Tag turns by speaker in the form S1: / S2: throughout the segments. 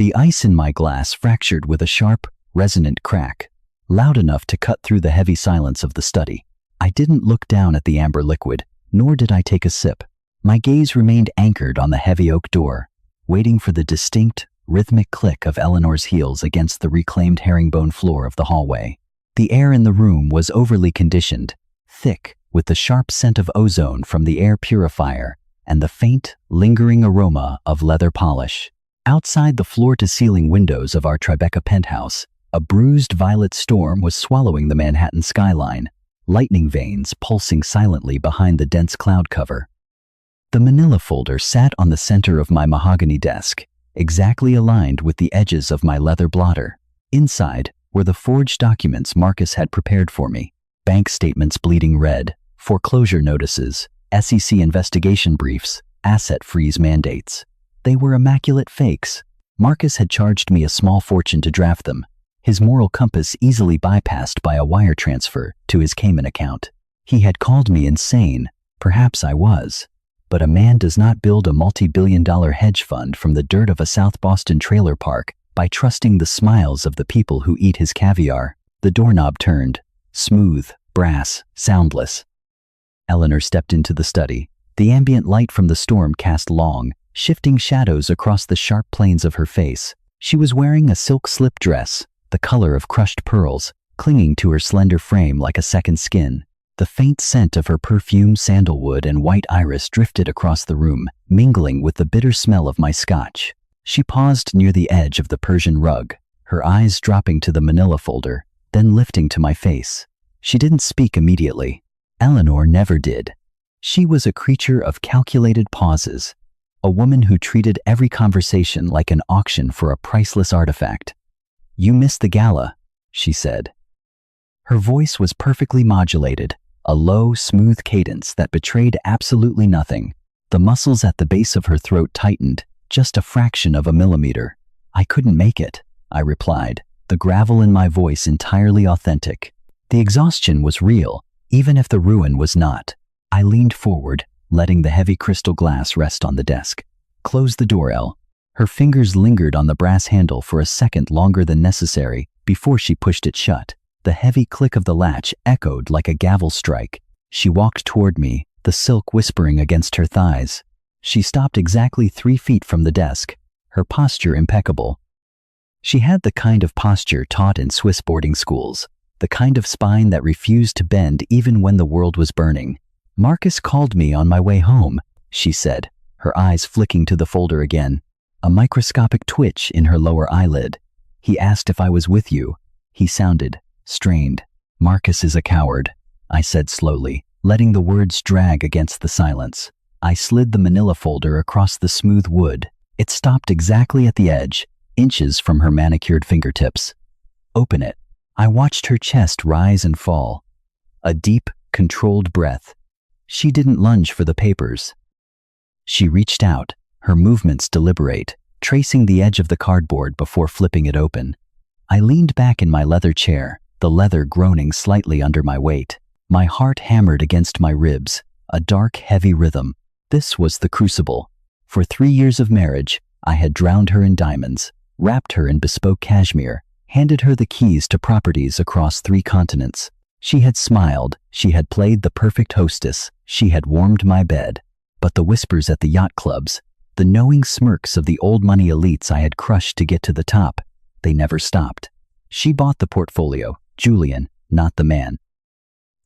S1: The ice in my glass fractured with a sharp, resonant crack, loud enough to cut through the heavy silence of the study. I didn't look down at the amber liquid, nor did I take a sip. My gaze remained anchored on the heavy oak door, waiting for the distinct, rhythmic click of Eleanor's heels against the reclaimed herringbone floor of the hallway. The air in the room was overly conditioned, thick, with the sharp scent of ozone from the air purifier and the faint, lingering aroma of leather polish. Outside the floor-to-ceiling windows of our Tribeca penthouse, a bruised violet storm was swallowing the Manhattan skyline, lightning veins pulsing silently behind the dense cloud cover. The manila folder sat on the center of my mahogany desk, exactly aligned with the edges of my leather blotter. Inside were the forged documents Marcus had prepared for me: bank statements bleeding red, foreclosure notices, SEC investigation briefs, asset freeze mandates. They were immaculate fakes. Marcus had charged me a small fortune to draft them, his moral compass easily bypassed by a wire transfer to his Cayman account. He had called me insane. Perhaps I was. But a man does not build a multi-billion-dollar hedge fund from the dirt of a South Boston trailer park by trusting the smiles of the people who eat his caviar. The doorknob turned, smooth, brass, soundless. Eleanor stepped into the study. The ambient light from the storm cast long, shifting shadows across the sharp planes of her face. She was wearing a silk slip dress, the color of crushed pearls, clinging to her slender frame like a second skin. The faint scent of her perfume sandalwood and white iris drifted across the room, mingling with the bitter smell of my scotch. She paused near the edge of the Persian rug, her eyes dropping to the manila folder, then lifting to my face. She didn't speak immediately. Eleanor never did. She was a creature of calculated pauses, a woman who treated every conversation like an auction for a priceless artifact. "You missed the gala," she said. Her voice was perfectly modulated, a low, smooth cadence that betrayed absolutely nothing. The muscles at the base of her throat tightened, just a fraction of a millimeter. "I couldn't make it," I replied, the gravel in my voice entirely authentic. The exhaustion was real, even if the ruin was not. I leaned forward, letting the heavy crystal glass rest on the desk. "Close the door, Elle." Her fingers lingered on the brass handle for a second longer than necessary before she pushed it shut. The heavy click of the latch echoed like a gavel strike. She walked toward me, the silk whispering against her thighs. She stopped exactly 3 feet from the desk, her posture impeccable. She had the kind of posture taught in Swiss boarding schools, the kind of spine that refused to bend even when the world was burning. "Marcus called me on my way home," she said, her eyes flicking to the folder again, a microscopic twitch in her lower eyelid. "He asked if I was with you." He sounded strained. "Marcus is a coward," I said slowly, letting the words drag against the silence. I slid the manila folder across the smooth wood. It stopped exactly at the edge, inches from her manicured fingertips. "Open it." I watched her chest rise and fall. A deep, controlled breath. She didn't lunge for the papers. She reached out, her movements deliberate, tracing the edge of the cardboard before flipping it open. I leaned back in my leather chair, the leather groaning slightly under my weight. My heart hammered against my ribs, a dark, heavy rhythm. This was the crucible. For 3 years of marriage, I had drowned her in diamonds, wrapped her in bespoke cashmere, handed her the keys to properties across 3 continents. She had smiled, she had played the perfect hostess, she had warmed my bed. But the whispers at the yacht clubs, the knowing smirks of the old money elites I had crushed to get to the top, they never stopped. She bought the portfolio, Julian, not the man.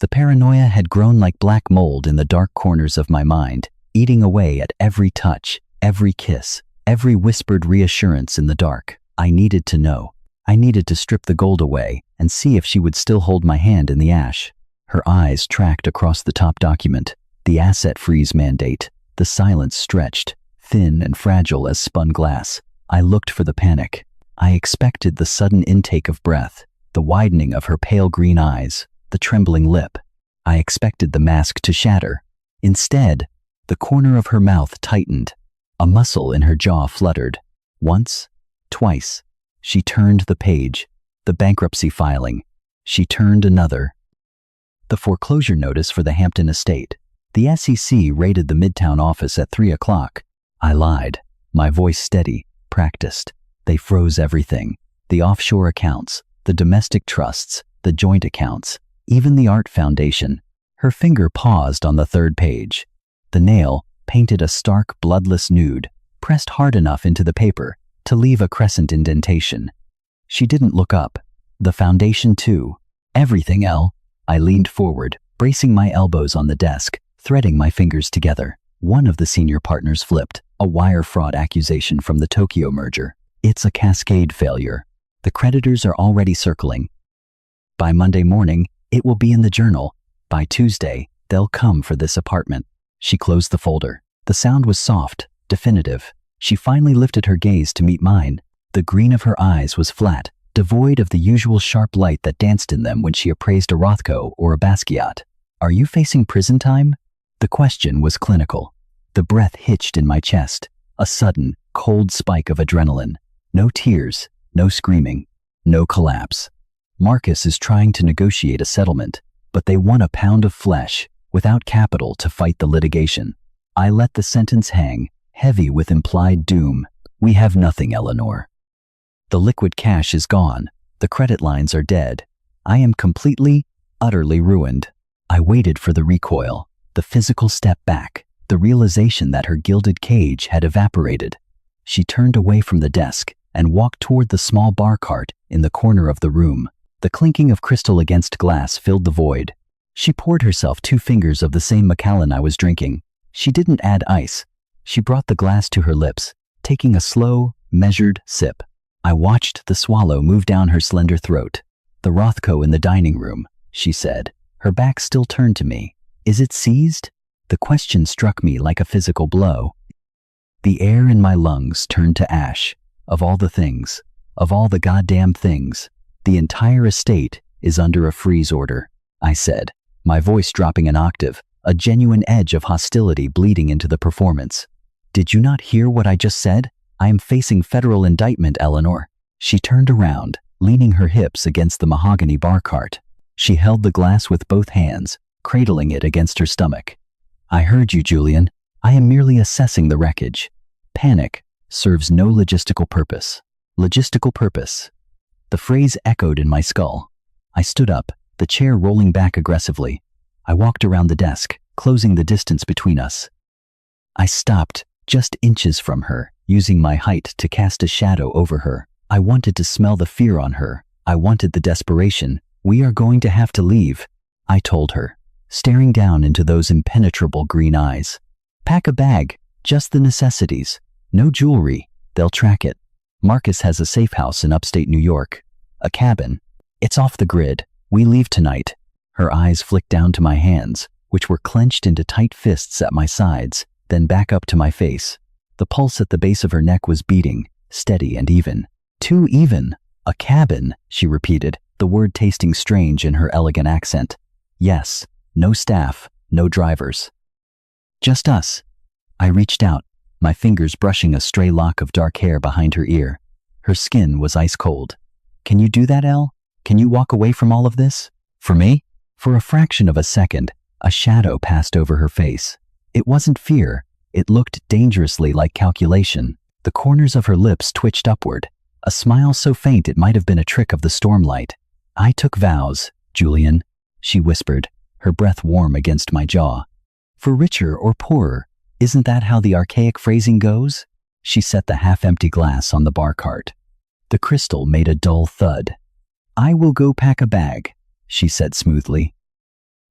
S1: The paranoia had grown like black mold in the dark corners of my mind, eating away at every touch, every kiss, every whispered reassurance in the dark. I needed to know. I needed to strip the gold away and see if she would still hold my hand in the ash. Her eyes tracked across the top document, the asset freeze mandate. The silence stretched, thin and fragile as spun glass. I looked for the panic. I expected the sudden intake of breath, the widening of her pale green eyes, the trembling lip. I expected the mask to shatter. Instead, the corner of her mouth tightened. A muscle in her jaw fluttered. Once, twice. She turned the page. The bankruptcy filing. She turned another. The foreclosure notice for the Hampton estate. The SEC raided the Midtown office at 3 o'clock. I lied, my voice steady, practiced. They froze everything. The offshore accounts, the domestic trusts, the joint accounts, even the art foundation. Her finger paused on the third page. The nail painted a stark, bloodless nude, pressed hard enough into the paper to leave a crescent indentation. She didn't look up. The foundation too. Everything, Elle. I leaned forward, bracing my elbows on the desk, threading my fingers together. One of the senior partners flipped, a wire fraud accusation from the Tokyo merger. It's a cascade failure. The creditors are already circling. By Monday morning, it will be in the journal. By Tuesday, they'll come for this apartment. She closed the folder. The sound was soft, definitive. She finally lifted her gaze to meet mine. The green of her eyes was flat, devoid of the usual sharp light that danced in them when she appraised a Rothko or a Basquiat. Are you facing prison time? The question was clinical. The breath hitched in my chest, a sudden, cold spike of adrenaline. No tears, no screaming, no collapse. Marcus is trying to negotiate a settlement, but they want a pound of flesh, without capital to fight the litigation. I let the sentence hang, heavy with implied doom. We have nothing, Eleanor. The liquid cash is gone. The credit lines are dead. I am completely, utterly ruined. I waited for the recoil, the physical step back, the realization that her gilded cage had evaporated. She turned away from the desk and walked toward the small bar cart in the corner of the room. The clinking of crystal against glass filled the void. She poured herself 2 fingers of the same Macallan I was drinking. She didn't add ice. She brought the glass to her lips, taking a slow, measured sip. I watched the swallow move down her slender throat. The Rothko in the dining room, she said, her back still turned to me. Is it seized? The question struck me like a physical blow. The air in my lungs turned to ash. Of all the things, of all the goddamn things, the entire estate is under a freeze order, I said, my voice dropping an octave, a genuine edge of hostility bleeding into the performance. Did you not hear what I just said? I am facing federal indictment, Eleanor. She turned around, leaning her hips against the mahogany bar cart. She held the glass with both hands, cradling it against her stomach. I heard you, Julian. I am merely assessing the wreckage. Panic serves no logistical purpose. Logistical purpose. The phrase echoed in my skull. I stood up, the chair rolling back aggressively. I walked around the desk, closing the distance between us. I stopped, just inches from her, using my height to cast a shadow over her. I wanted to smell the fear on her. I wanted the desperation. We are going to have to leave, I told her, staring down into those impenetrable green eyes. Pack a bag, just the necessities. No jewelry, they'll track it. Marcus has a safe house in upstate New York. A cabin. It's off the grid. We leave tonight. Her eyes flicked down to my hands, which were clenched into tight fists at my sides, then back up to my face. The pulse at the base of her neck was beating, steady and even. Too even. A cabin, she repeated, the word tasting strange in her elegant accent. Yes, no staff, no drivers. Just us. I reached out, my fingers brushing a stray lock of dark hair behind her ear. Her skin was ice cold. Can you do that, Elle? Can you walk away from all of this? For me? For a fraction of a second, a shadow passed over her face. It wasn't fear. It looked dangerously like calculation. The corners of her lips twitched upward, a smile so faint it might have been a trick of the stormlight. I took vows, Julian, she whispered, her breath warm against my jaw. For richer or poorer, isn't that how the archaic phrasing goes? She set the half-empty glass on the bar cart. The crystal made a dull thud. I will go pack a bag, she said smoothly.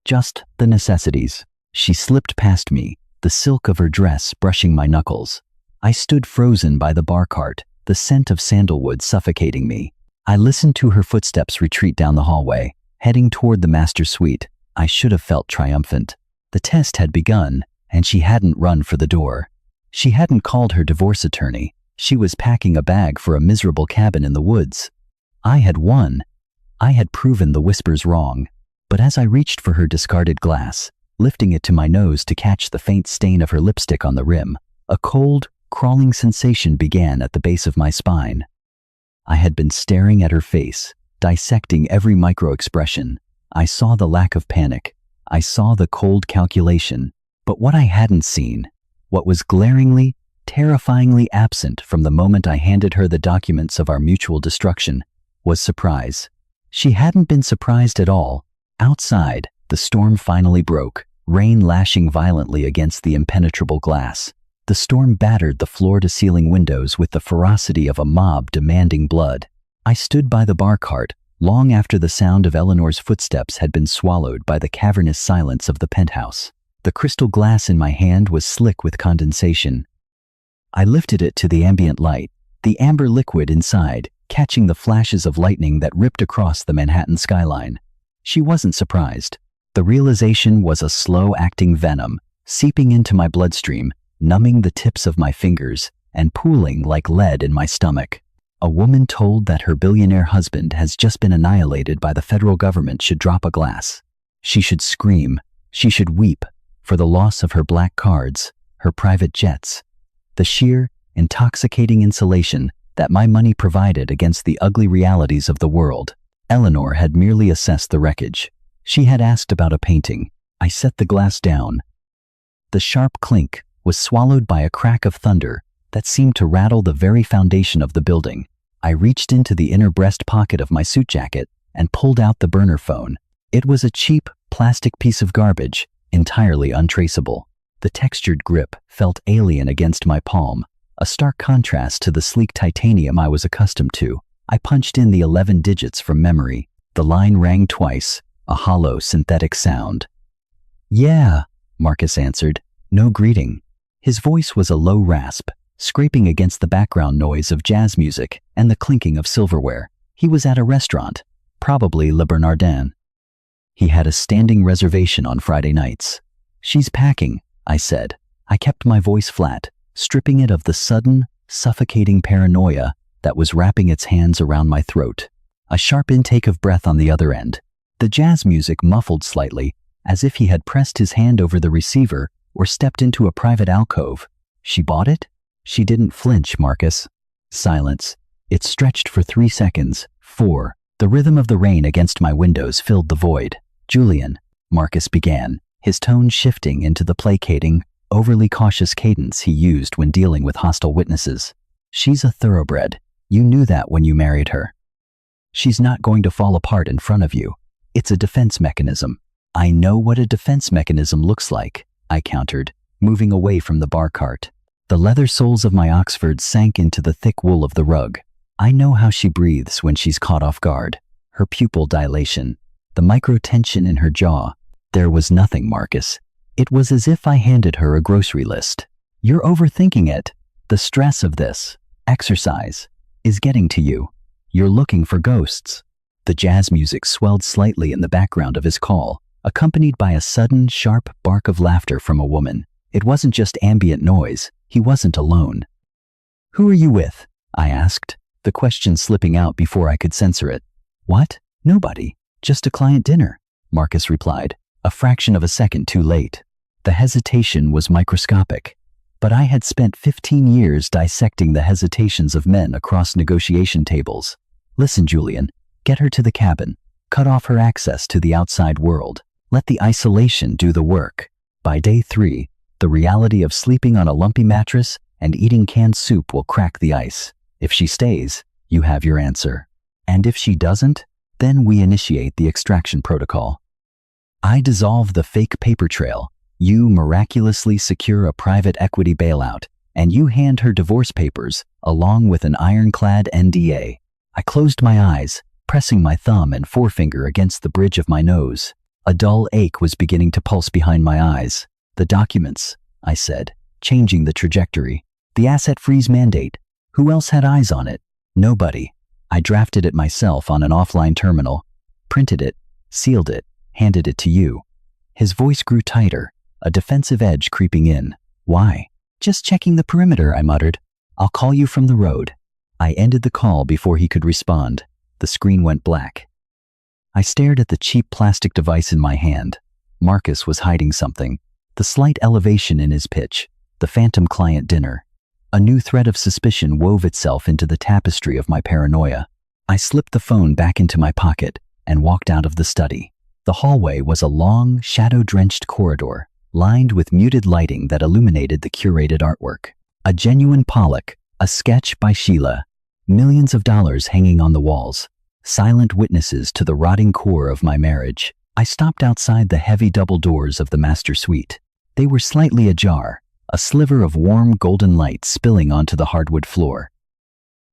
S1: Just the necessities. She slipped past me, the silk of her dress brushing my knuckles. I stood frozen by the bar cart, the scent of sandalwood suffocating me. I listened to her footsteps retreat down the hallway, heading toward the master suite. I should have felt triumphant. The test had begun, and she hadn't run for the door. She hadn't called her divorce attorney. She was packing a bag for a miserable cabin in the woods. I had won. I had proven the whispers wrong. But as I reached for her discarded glass, lifting it to my nose to catch the faint stain of her lipstick on the rim, a cold, crawling sensation began at the base of my spine. I had been staring at her face, dissecting every micro-expression. I saw the lack of panic. I saw the cold calculation. But what I hadn't seen, what was glaringly, terrifyingly absent from the moment I handed her the documents of our mutual destruction, was surprise. She hadn't been surprised at all. Outside, the storm finally broke, rain lashing violently against the impenetrable glass. The storm battered the floor-to-ceiling windows with the ferocity of a mob demanding blood. I stood by the bar cart, long after the sound of Eleanor's footsteps had been swallowed by the cavernous silence of the penthouse. The crystal glass in my hand was slick with condensation. I lifted it to the ambient light, the amber liquid inside, catching the flashes of lightning that ripped across the Manhattan skyline. She wasn't surprised. The realization was a slow-acting venom, seeping into my bloodstream, numbing the tips of my fingers, and pooling like lead in my stomach. A woman told that her billionaire husband has just been annihilated by the federal government should drop a glass. She should scream. She should weep for the loss of her black cards, her private jets, the sheer, intoxicating insulation that my money provided against the ugly realities of the world. Eleanor had merely assessed the wreckage. She had asked about a painting. I set the glass down. The sharp clink was swallowed by a crack of thunder that seemed to rattle the very foundation of the building. I reached into the inner breast pocket of my suit jacket and pulled out the burner phone. It was a cheap, plastic piece of garbage, entirely untraceable. The textured grip felt alien against my palm, a stark contrast to the sleek titanium I was accustomed to. I punched in the 11 digits from memory. The line rang twice, a hollow synthetic sound. "Yeah," Marcus answered, no greeting. His voice was a low rasp, scraping against the background noise of jazz music and the clinking of silverware. He was at a restaurant, probably Le Bernardin. He had a standing reservation on Friday nights. "She's packing," I said. I kept my voice flat, stripping it of the sudden, suffocating paranoia that was wrapping its hands around my throat. A sharp intake of breath on the other end. The jazz music muffled slightly, as if he had pressed his hand over the receiver or stepped into a private alcove. "She bought it?" She didn't flinch, Marcus. Silence. It stretched for 3 seconds. 4. The rhythm of the rain against my windows filled the void. "Julian," Marcus began, his tone shifting into the placating, overly cautious cadence he used when dealing with hostile witnesses. "She's a thoroughbred. You knew that when you married her. She's not going to fall apart in front of you. It's a defense mechanism." "I know what a defense mechanism looks like," I countered, moving away from the bar cart. The leather soles of my Oxfords sank into the thick wool of the rug. "I know how she breathes when she's caught off guard. Her pupil dilation, the micro-tension in her jaw." There was nothing, Marcus. It was as if I handed her a grocery list. "You're overthinking it. The stress of this exercise is getting to you. You're looking for ghosts." The jazz music swelled slightly in the background of his call, accompanied by a sudden, sharp bark of laughter from a woman. It wasn't just ambient noise. He wasn't alone. "Who are you with?" I asked, the question slipping out before I could censor it. "What? Nobody. Just a client dinner," Marcus replied, a fraction of a second too late. The hesitation was microscopic, but I had spent 15 years dissecting the hesitations of men across negotiation tables. "Listen, Julian, get her to the cabin. Cut off her access to the outside world. Let the isolation do the work. By day 3, the reality of sleeping on a lumpy mattress and eating canned soup will crack the ice. If she stays, you have your answer. And if she doesn't, then we initiate the extraction protocol. I dissolve the fake paper trail. You miraculously secure a private equity bailout, and you hand her divorce papers, along with an ironclad NDA. I closed my eyes, pressing my thumb and forefinger against the bridge of my nose. A dull ache was beginning to pulse behind my eyes. "The documents," I said, changing the trajectory. "The asset freeze mandate. Who else had eyes on it?" "Nobody. I drafted it myself on an offline terminal, printed it, sealed it, handed it to you." His voice grew tighter, a defensive edge creeping in. "Why?" "Just checking the perimeter," I muttered. "I'll call you from the road." I ended the call before he could respond. The screen went black. I stared at the cheap plastic device in my hand. Marcus was hiding something. The slight elevation in his pitch, the phantom client dinner. A new thread of suspicion wove itself into the tapestry of my paranoia. I slipped the phone back into my pocket and walked out of the study. The hallway was a long, shadow-drenched corridor, lined with muted lighting that illuminated the curated artwork. A genuine Pollock, a sketch by Sheila. Millions of dollars hanging on the walls. Silent witnesses to the rotting core of my marriage. I stopped outside the heavy double doors of the master suite. They were slightly ajar, a sliver of warm golden light spilling onto the hardwood floor.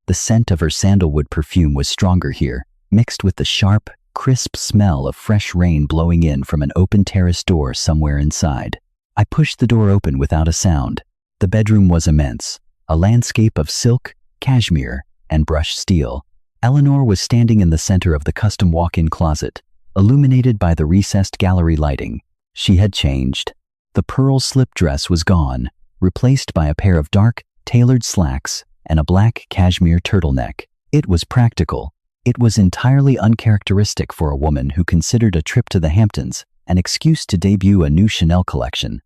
S1: The scent of her sandalwood perfume was stronger here, mixed with the sharp, crisp smell of fresh rain blowing in from an open terrace door somewhere inside. I pushed the door open without a sound. The bedroom was immense, a landscape of silk, cashmere, and brushed steel. Eleanor was standing in the center of the custom walk-in closet, illuminated by the recessed gallery lighting. She had changed. The pearl slip dress was gone, replaced by a pair of dark, tailored slacks and a black cashmere turtleneck. It was practical. It was entirely uncharacteristic for a woman who considered a trip to the Hamptons an excuse to debut a new Chanel collection.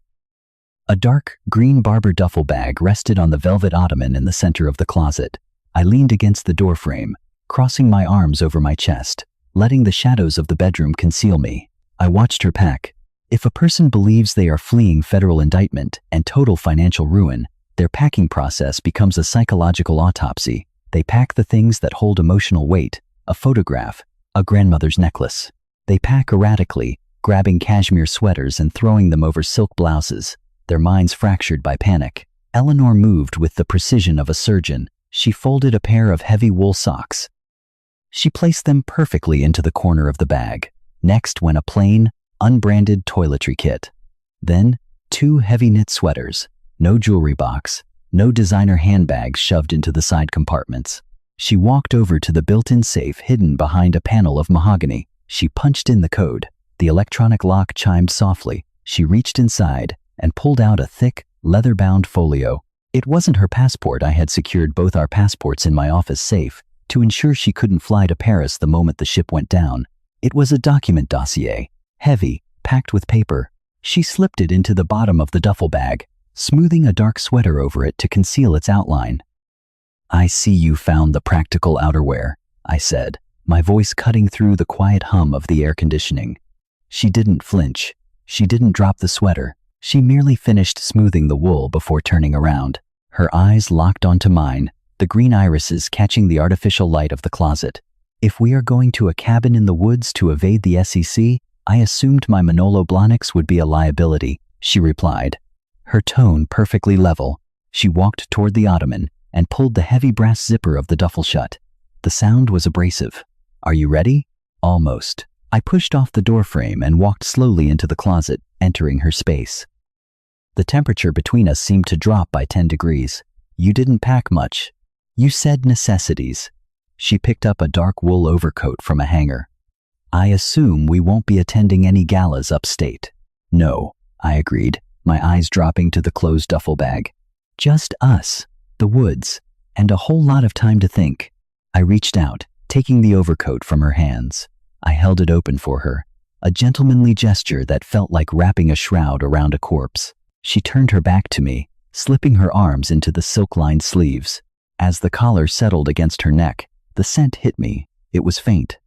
S1: A dark, green Barber duffel bag rested on the velvet ottoman in the center of the closet. I leaned against the doorframe, crossing my arms over my chest, letting the shadows of the bedroom conceal me. I watched her pack. If a person believes they are fleeing federal indictment and total financial ruin, their packing process becomes a psychological autopsy. They pack the things that hold emotional weight, a photograph, a grandmother's necklace. They pack erratically, grabbing cashmere sweaters and throwing them over silk blouses, their minds fractured by panic. Eleanor moved with the precision of a surgeon. She folded a pair of heavy wool socks. She placed them perfectly into the corner of the bag. Next went a plain, unbranded toiletry kit. Then, 2 heavy knit sweaters. No jewelry box, no designer handbags shoved into the side compartments. She walked over to the built-in safe hidden behind a panel of mahogany. She punched in the code. The electronic lock chimed softly. She reached inside and pulled out a thick, leather-bound folio. It wasn't her passport. I had secured both our passports in my office safe to ensure she couldn't fly to Paris the moment the ship went down. It was a document dossier, heavy, packed with paper. She slipped it into the bottom of the duffel bag, smoothing a dark sweater over it to conceal its outline. "I see you found the practical outerwear," I said, my voice cutting through the quiet hum of the air conditioning. She didn't flinch. She didn't drop the sweater. She merely finished smoothing the wool before turning around. Her eyes locked onto mine, the green irises catching the artificial light of the closet. "If we are going to a cabin in the woods to evade the SEC, I assumed my Manolo Blahniks would be a liability," she replied. Her tone perfectly level. She walked toward the ottoman and pulled the heavy brass zipper of the duffel shut. The sound was abrasive. "Are you ready?" "Almost." I pushed off the doorframe and walked slowly into the closet, entering her space. The temperature between us seemed to drop by 10 degrees. "You didn't pack much. You said necessities." She picked up a dark wool overcoat from a hanger. "I assume we won't be attending any galas upstate." "No," I agreed, my eyes dropping to the closed duffel bag. "Just us, the woods, and a whole lot of time to think." I reached out, taking the overcoat from her hands. I held it open for her, a gentlemanly gesture that felt like wrapping a shroud around a corpse. She turned her back to me, slipping her arms into the silk-lined sleeves. As the collar settled against her neck, the scent hit me. It was faint,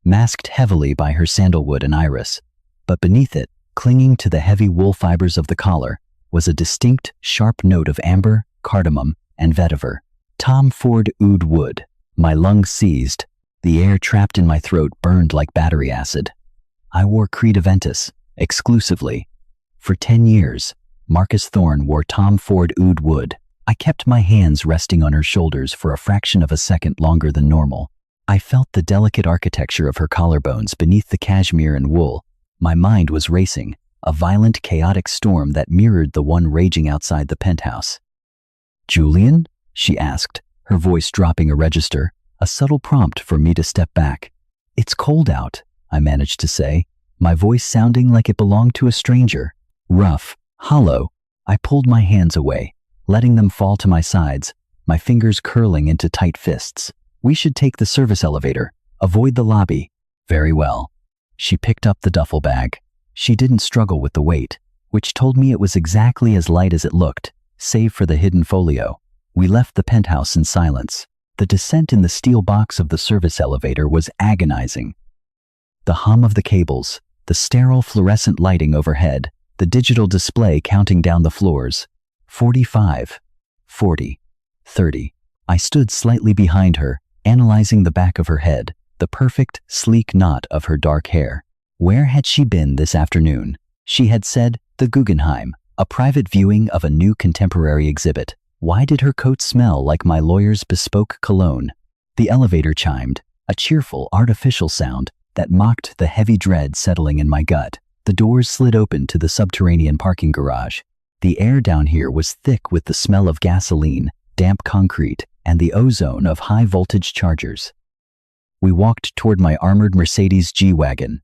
S1: masked heavily by her sandalwood and iris, but beneath it, clinging to the heavy wool fibers of the collar, was a distinct, sharp note of amber, cardamom, and vetiver. Tom Ford Oud Wood. My lungs seized. The air trapped in my throat burned like battery acid. I wore Creed Aventus, exclusively. For 10 years, Marcus Thorne wore Tom Ford Oud Wood. I kept my hands resting on her shoulders for a fraction of a second longer than normal. I felt the delicate architecture of her collarbones beneath the cashmere and wool. My mind was racing, a violent, chaotic storm that mirrored the one raging outside the penthouse. "Julian?" she asked, her voice dropping a register, a subtle prompt for me to step back. "It's cold out," I managed to say, my voice sounding like it belonged to a stranger. Rough, hollow, I pulled my hands away, letting them fall to my sides, my fingers curling into tight fists. "We should take the service elevator. Avoid the lobby." "Very well." She picked up the duffel bag. She didn't struggle with the weight, which told me it was exactly as light as it looked, save for the hidden folio. We left the penthouse in silence. The descent in the steel box of the service elevator was agonizing. The hum of the cables, the sterile fluorescent lighting overhead, the digital display counting down the floors. 45, 40, 30. I stood slightly behind her, analyzing the back of her head, the perfect, sleek knot of her dark hair. Where had she been this afternoon? She had said, the Guggenheim, a private viewing of a new contemporary exhibit. Why did her coat smell like my lawyer's bespoke cologne? The elevator chimed, a cheerful, artificial sound that mocked the heavy dread settling in my gut. The doors slid open to the subterranean parking garage. The air down here was thick with the smell of gasoline, damp concrete, and the ozone of high-voltage chargers. We walked toward my armored Mercedes G-Wagon.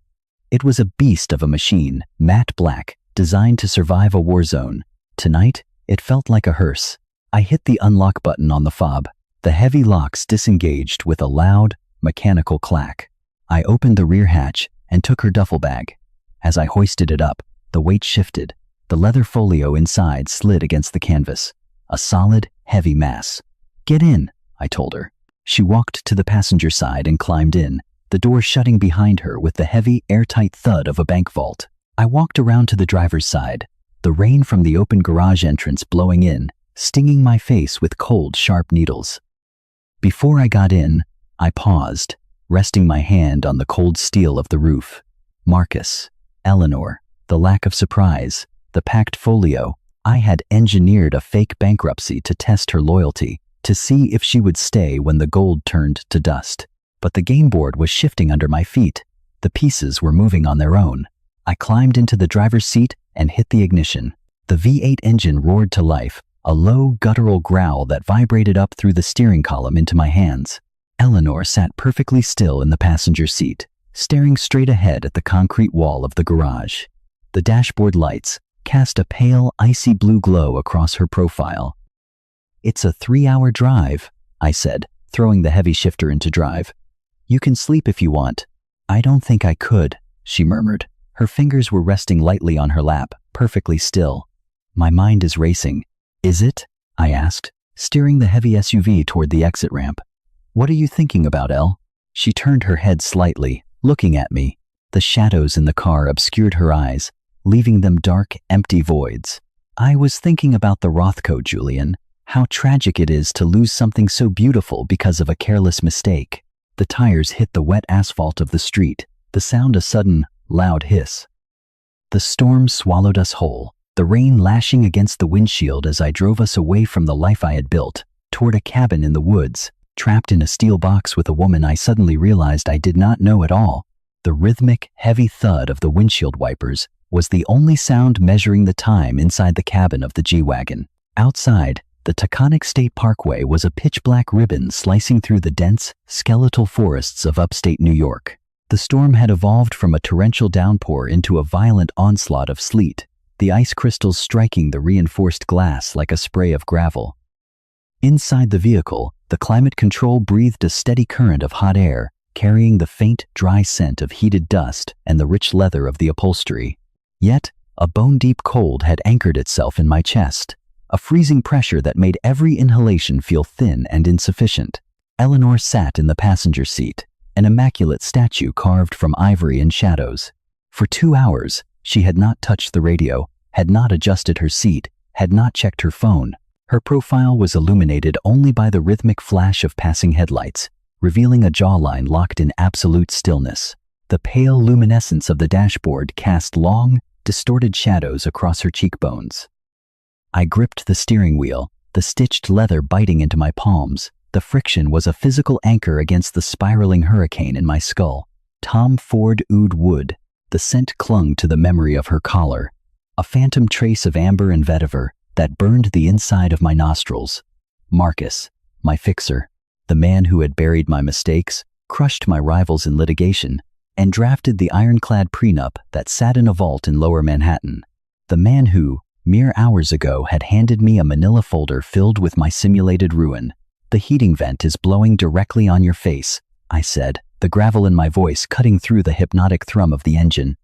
S1: It was a beast of a machine, matte black, designed to survive a war zone. Tonight, it felt like a hearse. I hit the unlock button on the fob. The heavy locks disengaged with a loud, mechanical clack. I opened the rear hatch and took her duffel bag. As I hoisted it up, the weight shifted. The leather folio inside slid against the canvas. A solid, heavy mass. "Get in," I told her. She walked to the passenger side and climbed in, the door shutting behind her with the heavy, airtight thud of a bank vault. I walked around to the driver's side, the rain from the open garage entrance blowing in, stinging my face with cold, sharp needles. Before I got in, I paused, resting my hand on the cold steel of the roof. Marcus, Eleanor, the lack of surprise, the packed folio. I had engineered a fake bankruptcy to test her loyalty, to see if she would stay when the gold turned to dust. But the game board was shifting under my feet. The pieces were moving on their own. I climbed into the driver's seat and hit the ignition. The V8 engine roared to life, a low, guttural growl that vibrated up through the steering column into my hands. Eleanor sat perfectly still in the passenger seat, staring straight ahead at the concrete wall of the garage. The dashboard lights cast a pale, icy blue glow across her profile. "It's a 3-hour drive," I said, throwing the heavy shifter into drive. "You can sleep if you want." "I don't think I could," she murmured. Her fingers were resting lightly on her lap, perfectly still. "My mind is racing." "Is it?" I asked, steering the heavy SUV toward the exit ramp. "What are you thinking about, Elle?" She turned her head slightly, looking at me. The shadows in the car obscured her eyes, leaving them dark, empty voids. "I was thinking about the Rothko, Julian. How tragic it is to lose something so beautiful because of a careless mistake." The tires hit the wet asphalt of the street, the sound a sudden, loud hiss. The storm swallowed us whole, the rain lashing against the windshield as I drove us away from the life I had built, toward a cabin in the woods, trapped in a steel box with a woman I suddenly realized I did not know at all. The rhythmic, heavy thud of the windshield wipers was the only sound measuring the time inside the cabin of the G-Wagon. Outside, the Taconic State Parkway was a pitch-black ribbon slicing through the dense, skeletal forests of upstate New York. The storm had evolved from a torrential downpour into a violent onslaught of sleet, the ice crystals striking the reinforced glass like a spray of gravel. Inside the vehicle, the climate control breathed a steady current of hot air, carrying the faint, dry scent of heated dust and the rich leather of the upholstery. Yet, a bone-deep cold had anchored itself in my chest, a freezing pressure that made every inhalation feel thin and insufficient. Eleanor sat in the passenger seat, an immaculate statue carved from ivory and shadows. For 2 hours, she had not touched the radio, had not adjusted her seat, had not checked her phone. Her profile was illuminated only by the rhythmic flash of passing headlights, revealing a jawline locked in absolute stillness. The pale luminescence of the dashboard cast long, distorted shadows across her cheekbones. I gripped the steering wheel, the stitched leather biting into my palms. The friction was a physical anchor against the spiraling hurricane in my skull. Tom Ford Oud Wood. The scent clung to the memory of her collar, a phantom trace of amber and vetiver that burned the inside of my nostrils. Marcus, my fixer, the man who had buried my mistakes, crushed my rivals in litigation, and drafted the ironclad prenup that sat in a vault in Lower Manhattan. The man who, mere hours ago, had handed me a manila folder filled with my simulated ruin. "The heating vent is blowing directly on your face," I said, the gravel in my voice cutting through the hypnotic thrum of the engine.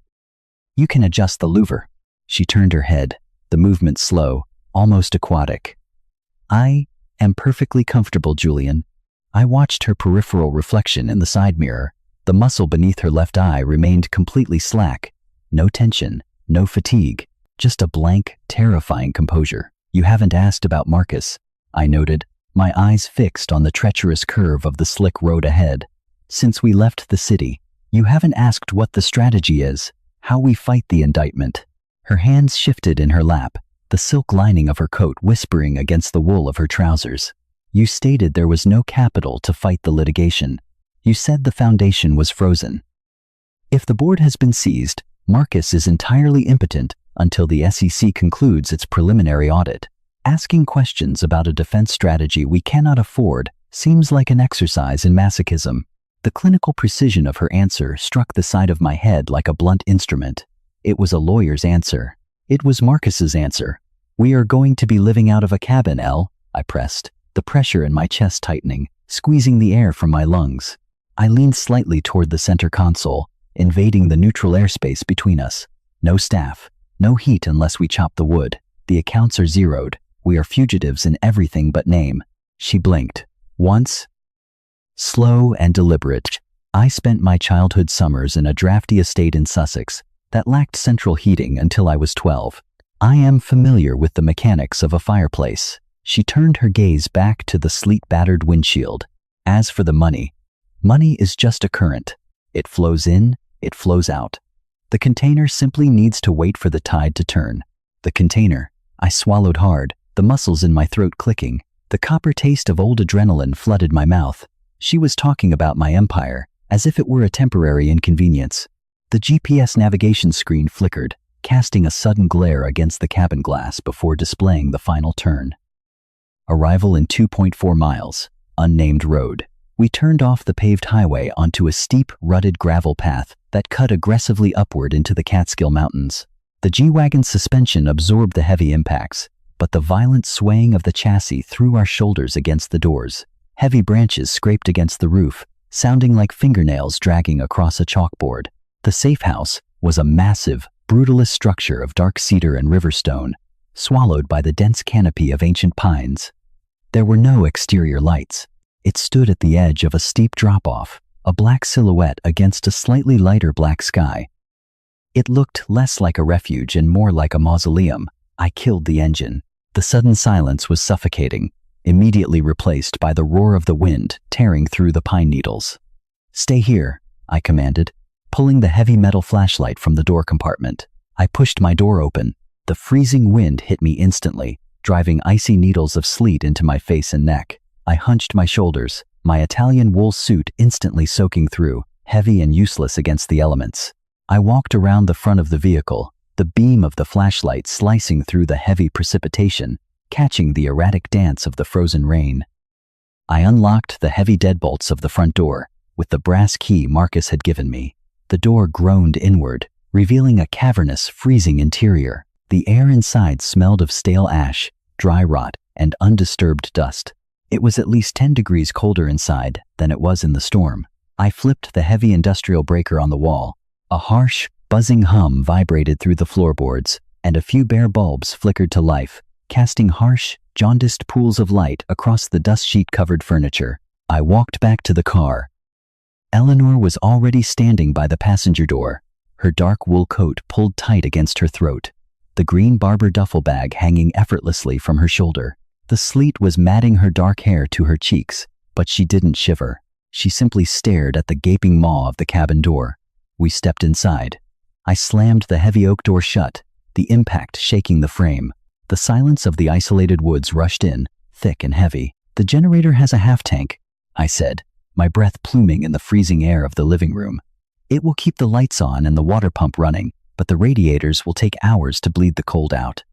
S1: "You can adjust the louver." She turned her head, the movement slow, almost aquatic. "I am perfectly comfortable, Julian." I watched her peripheral reflection in the side mirror. The muscle beneath her left eye remained completely slack. No tension, no fatigue, just a blank, terrifying composure. "You haven't asked about Marcus." I noted, my eyes fixed on the treacherous curve of the slick road ahead. Since we left the city, you haven't asked what the strategy is, how we fight the indictment. Her hands shifted in her lap, the silk lining of her coat whispering against the wool of her trousers. You stated there was no capital to fight the litigation. You said the foundation was frozen. If the board has been seized, Marcus is entirely impotent until the SEC concludes its preliminary audit. Asking questions about a defense strategy we cannot afford seems like an exercise in masochism. The clinical precision of her answer struck the side of my head like a blunt instrument. It was a lawyer's answer. It was Marcus's answer. "We are going to be living out of a cabin, Elle," I pressed, the pressure in my chest tightening, squeezing the air from my lungs. I leaned slightly toward the center console, invading the neutral airspace between us. No staff, no heat unless we chop the wood. The accounts are zeroed. We are fugitives in everything but name. She blinked. Once, slow and deliberate, I spent my childhood summers in a drafty estate in Sussex that lacked central heating until I was 12. I am familiar with the mechanics of a fireplace. She turned her gaze back to the sleet-battered windshield. As for the money is just a current. It flows in, it flows out. The container simply needs to wait for the tide to turn. The container. I swallowed hard, the muscles in my throat clicking. The copper taste of old adrenaline flooded my mouth. She was talking about my empire, as if it were a temporary inconvenience. The GPS navigation screen flickered, casting a sudden glare against the cabin glass before displaying the final turn. Arrival in 2.4 miles, unnamed road. We turned off the paved highway onto a steep, rutted gravel path that cut aggressively upward into the Catskill Mountains. The G-Wagon's suspension absorbed the heavy impacts, but the violent swaying of the chassis threw our shoulders against the doors. Heavy branches scraped against the roof, sounding like fingernails dragging across a chalkboard. The safe house was a massive, brutalist structure of dark cedar and river stone, swallowed by the dense canopy of ancient pines. There were no exterior lights. It stood at the edge of a steep drop-off, a black silhouette against a slightly lighter black sky. It looked less like a refuge and more like a mausoleum. I killed the engine. The sudden silence was suffocating, immediately replaced by the roar of the wind tearing through the pine needles. "Stay here," I commanded, pulling the heavy metal flashlight from the door compartment. I pushed my door open. The freezing wind hit me instantly, driving icy needles of sleet into my face and neck. I hunched my shoulders, my Italian wool suit instantly soaking through, heavy and useless against the elements. I walked around the front of the vehicle, the beam of the flashlight slicing through the heavy precipitation, catching the erratic dance of the frozen rain. I unlocked the heavy deadbolts of the front door, with the brass key Marcus had given me. The door groaned inward, revealing a cavernous, freezing interior. The air inside smelled of stale ash, dry rot, and undisturbed dust. It was at least 10 degrees colder inside than it was in the storm. I flipped the heavy industrial breaker on the wall. A harsh, buzzing hum vibrated through the floorboards, and a few bare bulbs flickered to life, casting harsh, jaundiced pools of light across the dust sheet-covered furniture. I walked back to the car. Eleanor was already standing by the passenger door, her dark wool coat pulled tight against her throat, the green Barber duffel bag hanging effortlessly from her shoulder. The sleet was matting her dark hair to her cheeks, but she didn't shiver. She simply stared at the gaping maw of the cabin door. We stepped inside. I slammed the heavy oak door shut, the impact shaking the frame. The silence of the isolated woods rushed in, thick and heavy. "The generator has a half-tank," I said, my breath pluming in the freezing air of the living room. "It will keep the lights on and the water pump running, but the radiators will take hours to bleed the cold out.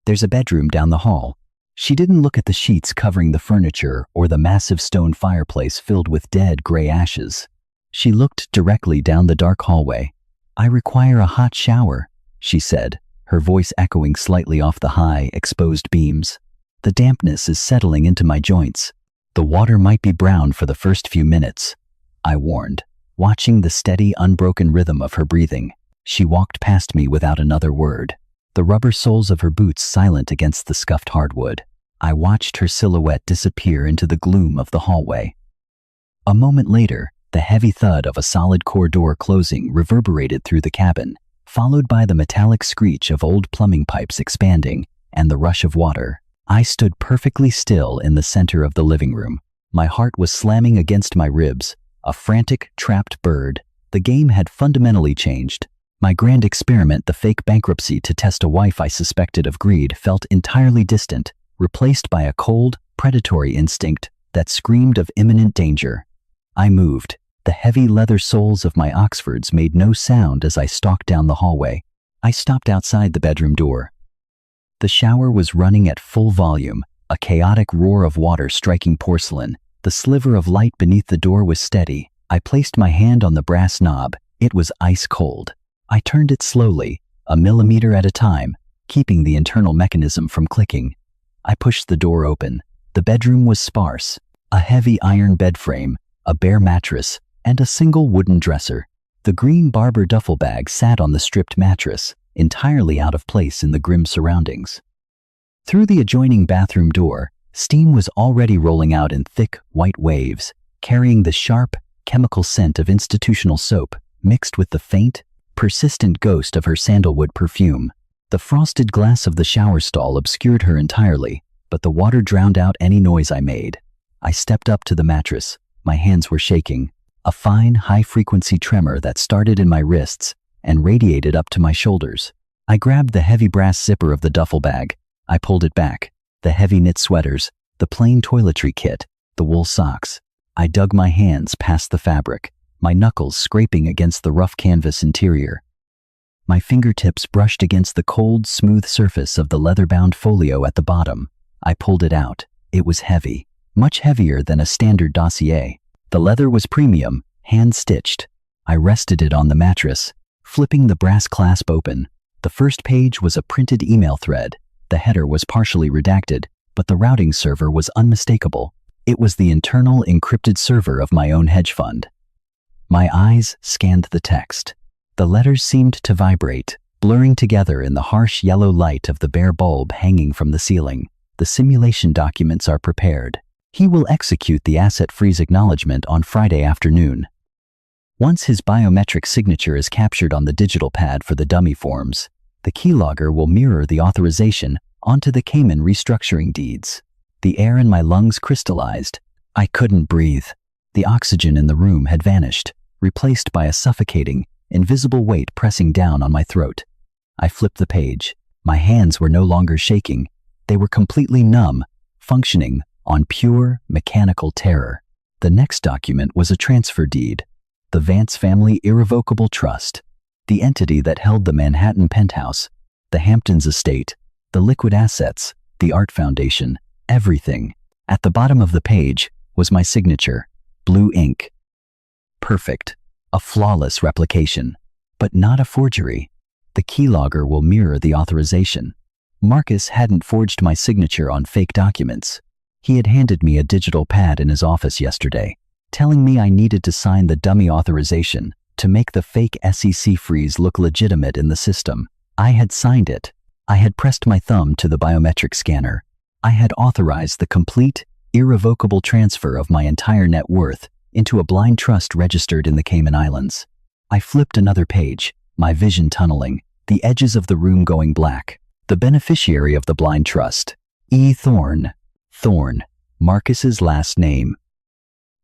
S1: There's a bedroom down the hall." She didn't look at the sheets covering the furniture or the massive stone fireplace filled with dead gray ashes. She looked directly down the dark hallway. "I require a hot shower," she said, her voice echoing slightly off the high, exposed beams. "The dampness is settling into my joints. The water might be brown for the first few minutes," I warned, watching the steady, unbroken rhythm of her breathing. She walked past me without another word, the rubber soles of her boots silent against the scuffed hardwood. I watched her silhouette disappear into the gloom of the hallway. A moment later, the heavy thud of a solid core door closing reverberated through the cabin, followed by the metallic screech of old plumbing pipes expanding and the rush of water. I stood perfectly still in the center of the living room. My heart was slamming against my ribs, a frantic, trapped bird. The game had fundamentally changed. My grand experiment, the fake bankruptcy to test a wife I suspected of greed, felt entirely distant, replaced by a cold, predatory instinct that screamed of imminent danger. I moved. The heavy leather soles of my Oxfords made no sound as I stalked down the hallway. I stopped outside the bedroom door. The shower was running at full volume, a chaotic roar of water striking porcelain. The sliver of light beneath the door was steady. I placed my hand on the brass knob. It was ice cold. I turned it slowly, a millimeter at a time, keeping the internal mechanism from clicking. I pushed the door open. The bedroom was sparse. A heavy iron bed frame, a bare mattress, and a single wooden dresser. The green Barber duffel bag sat on the stripped mattress, entirely out of place in the grim surroundings. Through the adjoining bathroom door, steam was already rolling out in thick, white waves, carrying the sharp, chemical scent of institutional soap, mixed with the faint, persistent ghost of her sandalwood perfume. The frosted glass of the shower stall obscured her entirely, but the water drowned out any noise I made. I stepped up to the mattress. My hands were shaking, a fine, high-frequency tremor that started in my wrists and radiated up to my shoulders. I grabbed the heavy brass zipper of the duffel bag. I pulled it back. The heavy knit sweaters, the plain toiletry kit, the wool socks. I dug my hands past the fabric, my knuckles scraping against the rough canvas interior. My fingertips brushed against the cold, smooth surface of the leather-bound folio at the bottom. I pulled it out. It was heavy, much heavier than a standard dossier. The leather was premium, hand-stitched. I rested it on the mattress, flipping the brass clasp open. The first page was a printed email thread. The header was partially redacted, but the routing server was unmistakable. It was the internal encrypted server of my own hedge fund. My eyes scanned the text. The letters seemed to vibrate, blurring together in the harsh yellow light of the bare bulb hanging from the ceiling. The simulation documents are prepared. He will execute the asset freeze acknowledgement on Friday afternoon. Once his biometric signature is captured on the digital pad for the dummy forms, the keylogger will mirror the authorization onto the Cayman restructuring deeds. The air in my lungs crystallized. I couldn't breathe. The oxygen in the room had vanished, replaced by a suffocating, invisible weight pressing down on my throat. I flipped the page. My hands were no longer shaking. They were completely numb, functioning on pure, mechanical terror. The next document was a transfer deed. The Vance Family Irrevocable Trust, the entity that held the Manhattan penthouse, the Hamptons estate, the liquid assets, the art foundation, everything. At the bottom of the page was my signature, blue ink. Perfect, a flawless replication, but not a forgery. The keylogger will mirror the authorization. Marcus hadn't forged my signature on fake documents. He had handed me a digital pad in his office yesterday, telling me I needed to sign the dummy authorization to make the fake SEC freeze look legitimate in the system. I had signed it. I had pressed my thumb to the biometric scanner. I had authorized the complete, irrevocable transfer of my entire net worth into a blind trust registered in the Cayman Islands. I flipped another page, my vision tunneling, the edges of the room going black. The beneficiary of the blind trust, E. Thorne. Thorne, Marcus's last name.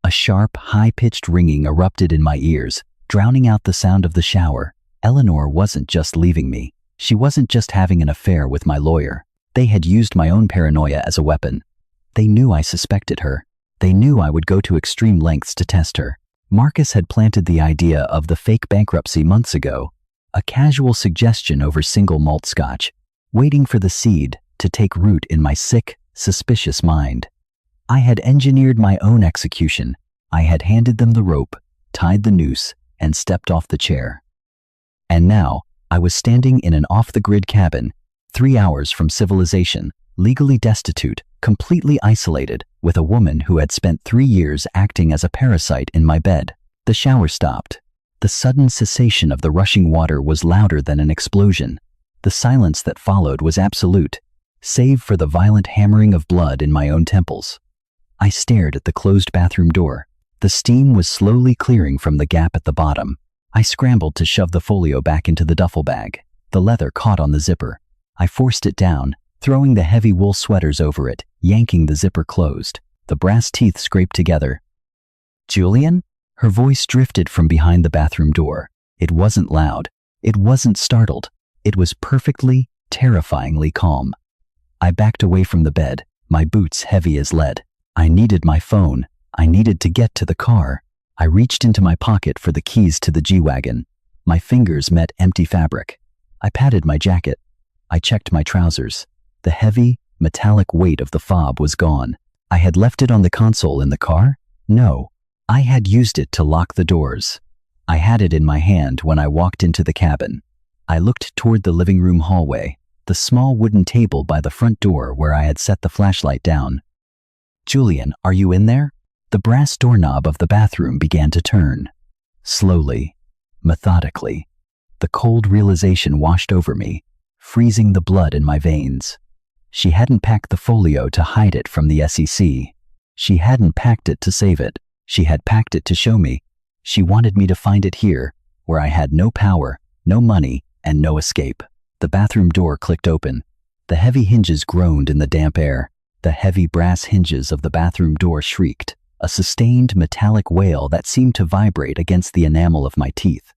S1: A sharp, high-pitched ringing erupted in my ears, drowning out the sound of the shower. Eleanor wasn't just leaving me. She wasn't just having an affair with my lawyer. They had used my own paranoia as a weapon. They knew I suspected her. They knew I would go to extreme lengths to test her. Marcus had planted the idea of the fake bankruptcy months ago, a casual suggestion over single malt scotch, waiting for the seed to take root in my sick, suspicious mind. I had engineered my own execution. I had handed them the rope, tied the noose, and stepped off the chair. And now, I was standing in an off-the-grid cabin, 3 hours from civilization, legally destitute, completely isolated, with a woman who had spent 3 years acting as a parasite in my bed. The shower stopped. The sudden cessation of the rushing water was louder than an explosion. The silence that followed was absolute, save for the violent hammering of blood in my own temples. I stared at the closed bathroom door. The steam was slowly clearing from the gap at the bottom. I scrambled to shove the folio back into the duffel bag. The leather caught on the zipper. I forced it down, throwing the heavy wool sweaters over it, yanking the zipper closed. The brass teeth scraped together. "Julian?" Her voice drifted from behind the bathroom door. It wasn't loud. It wasn't startled. It was perfectly, terrifyingly calm. I backed away from the bed, my boots heavy as lead. I needed my phone. I needed to get to the car. I reached into my pocket for the keys to the G-Wagon. My fingers met empty fabric. I patted my jacket. I checked my trousers. The heavy, metallic weight of the fob was gone. I had left it on the console in the car? No. I had used it to lock the doors. I had it in my hand when I walked into the cabin. I looked toward the living room hallway, the small wooden table by the front door where I had set the flashlight down. "Julian, are you in there?" The brass doorknob of the bathroom began to turn. Slowly, methodically. The cold realization washed over me, freezing the blood in my veins. She hadn't packed the folio to hide it from the SEC. She hadn't packed it to save it. She had packed it to show me. She wanted me to find it here, where I had no power, no money, and no escape. The bathroom door clicked open. The heavy hinges groaned in the damp air. The heavy brass hinges of the bathroom door shrieked, a sustained metallic wail that seemed to vibrate against the enamel of my teeth.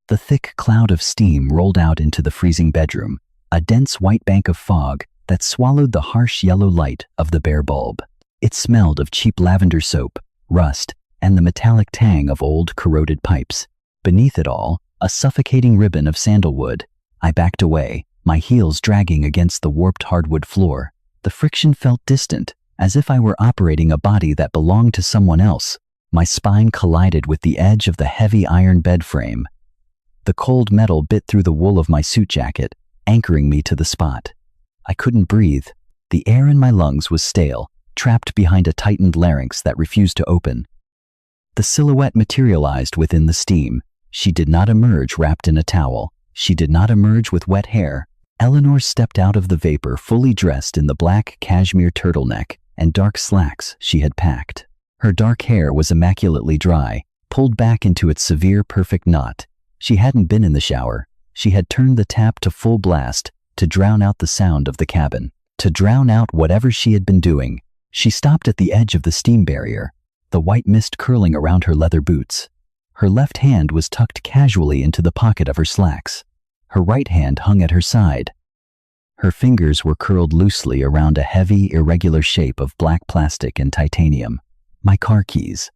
S1: The thick cloud of steam rolled out into the freezing bedroom, a dense white bank of fog that swallowed the harsh yellow light of the bare bulb. It smelled of cheap lavender soap, rust, and the metallic tang of old corroded pipes. Beneath it all, a suffocating ribbon of sandalwood. I backed away, my heels dragging against the warped hardwood floor. The friction felt distant, as if I were operating a body that belonged to someone else. My spine collided with the edge of the heavy iron bed frame. The cold metal bit through the wool of my suit jacket, anchoring me to the spot. I couldn't breathe. The air in my lungs was stale, trapped behind a tightened larynx that refused to open. The silhouette materialized within the steam. She did not emerge wrapped in a towel. She did not emerge with wet hair. Eleanor stepped out of the vapor fully dressed in the black cashmere turtleneck and dark slacks she had packed. Her dark hair was immaculately dry, pulled back into its severe, perfect knot. She hadn't been in the shower. She had turned the tap to full blast to drown out the sound of the cabin, to drown out whatever she had been doing. She stopped at the edge of the steam barrier, the white mist curling around her leather boots. Her left hand was tucked casually into the pocket of her slacks. Her right hand hung at her side. Her fingers were curled loosely around a heavy, irregular shape of black plastic and titanium. My car keys.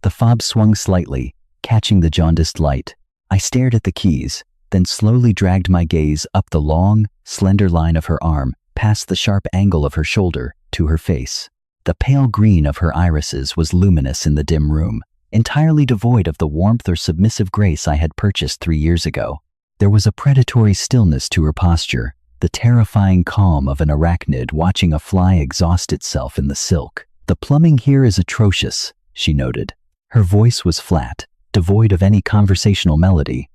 S1: The fob swung slightly, catching the jaundiced light. I stared at the keys, then slowly dragged my gaze up the long, slender line of her arm, past the sharp angle of her shoulder, to her face. The pale green of her irises was luminous in the dim room, entirely devoid of the warmth or submissive grace I had purchased 3 years ago. There was a predatory stillness to her posture, the terrifying calm of an arachnid watching a fly exhaust itself in the silk. "The plumbing here is atrocious," she noted. Her voice was flat, devoid of any conversational melody.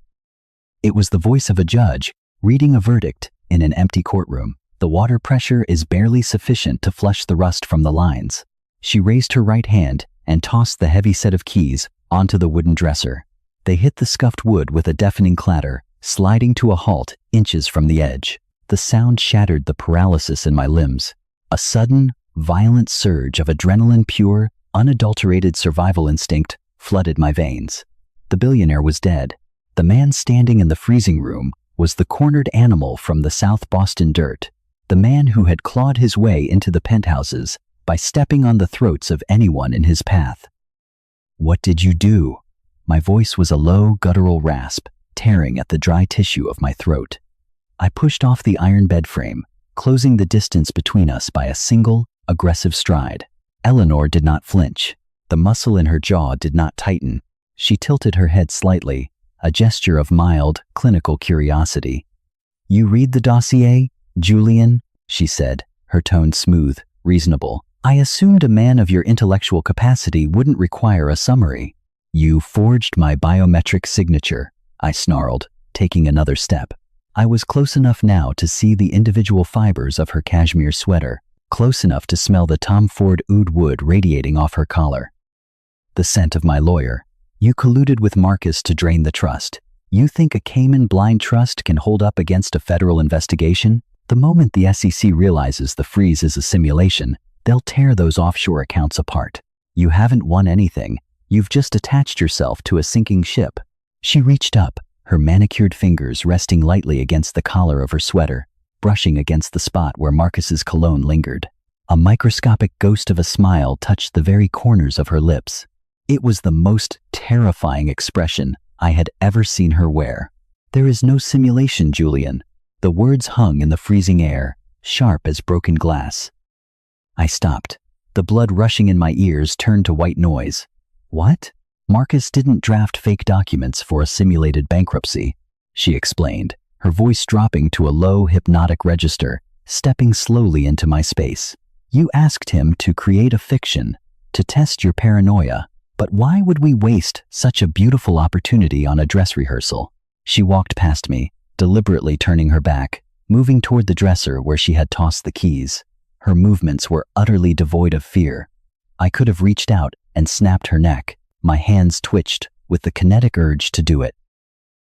S1: It was the voice of a judge, reading a verdict in an empty courtroom. "The water pressure is barely sufficient to flush the rust from the lines." She raised her right hand and tossed the heavy set of keys onto the wooden dresser. They hit the scuffed wood with a deafening clatter, sliding to a halt inches from the edge. The sound shattered the paralysis in my limbs. A sudden, violent surge of adrenaline-pure, unadulterated survival instinct flooded my veins. The billionaire was dead. The man standing in the freezing room was the cornered animal from the South Boston dirt, the man who had clawed his way into the penthouses by stepping on the throats of anyone in his path. "What did you do?" My voice was a low, guttural rasp, tearing at the dry tissue of my throat. I pushed off the iron bed frame, closing the distance between us by a single, aggressive stride. Eleanor did not flinch. The muscle in her jaw did not tighten. She tilted her head slightly, a gesture of mild, clinical curiosity. "You read the dossier, Julian?" she said, her tone smooth, reasonable. "I assumed a man of your intellectual capacity wouldn't require a summary." "You forged my biometric signature," I snarled, taking another step. I was close enough now to see the individual fibers of her cashmere sweater, close enough to smell the Tom Ford oud wood radiating off her collar. The scent of my lawyer. "You colluded with Marcus to drain the trust. You think a Cayman blind trust can hold up against a federal investigation?" The moment the SEC realizes the freeze is a simulation, they'll tear those offshore accounts apart. You haven't won anything. You've just attached yourself to a sinking ship. She reached up, her manicured fingers resting lightly against the collar of her sweater, brushing against the spot where Marcus's cologne lingered. A microscopic ghost of a smile touched the very corners of her lips. It was the most terrifying expression I had ever seen her wear. "There is no simulation, Julian." The words hung in the freezing air, sharp as broken glass. I stopped. The blood rushing in my ears turned to white noise. "What?" "Marcus didn't draft fake documents for a simulated bankruptcy," she explained, her voice dropping to a low, hypnotic register, stepping slowly into my space. "You asked him to create a fiction, to test your paranoia, but why would we waste such a beautiful opportunity on a dress rehearsal?" She walked past me, deliberately turning her back, moving toward the dresser where she had tossed the keys. Her movements were utterly devoid of fear. I could have reached out and snapped her neck. My hands twitched with the kinetic urge to do it.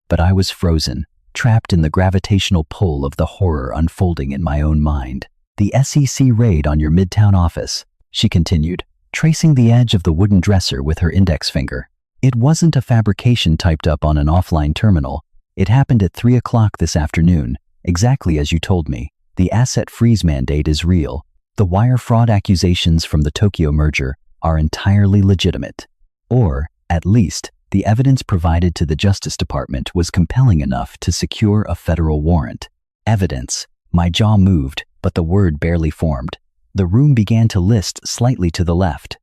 S1: But I was frozen, trapped in the gravitational pull of the horror unfolding in my own mind. "The SEC raid on your Midtown office," she continued, tracing the edge of the wooden dresser with her index finger. "It wasn't a fabrication typed up on an offline terminal. It happened at 3 o'clock this afternoon, exactly as you told me. The asset freeze mandate is real. The wire fraud accusations from the Tokyo merger are entirely legitimate. Or, at least, the evidence provided to the Justice Department was compelling enough to secure a federal warrant." Evidence. My jaw moved, but the word barely formed. The room began to list slightly to the left.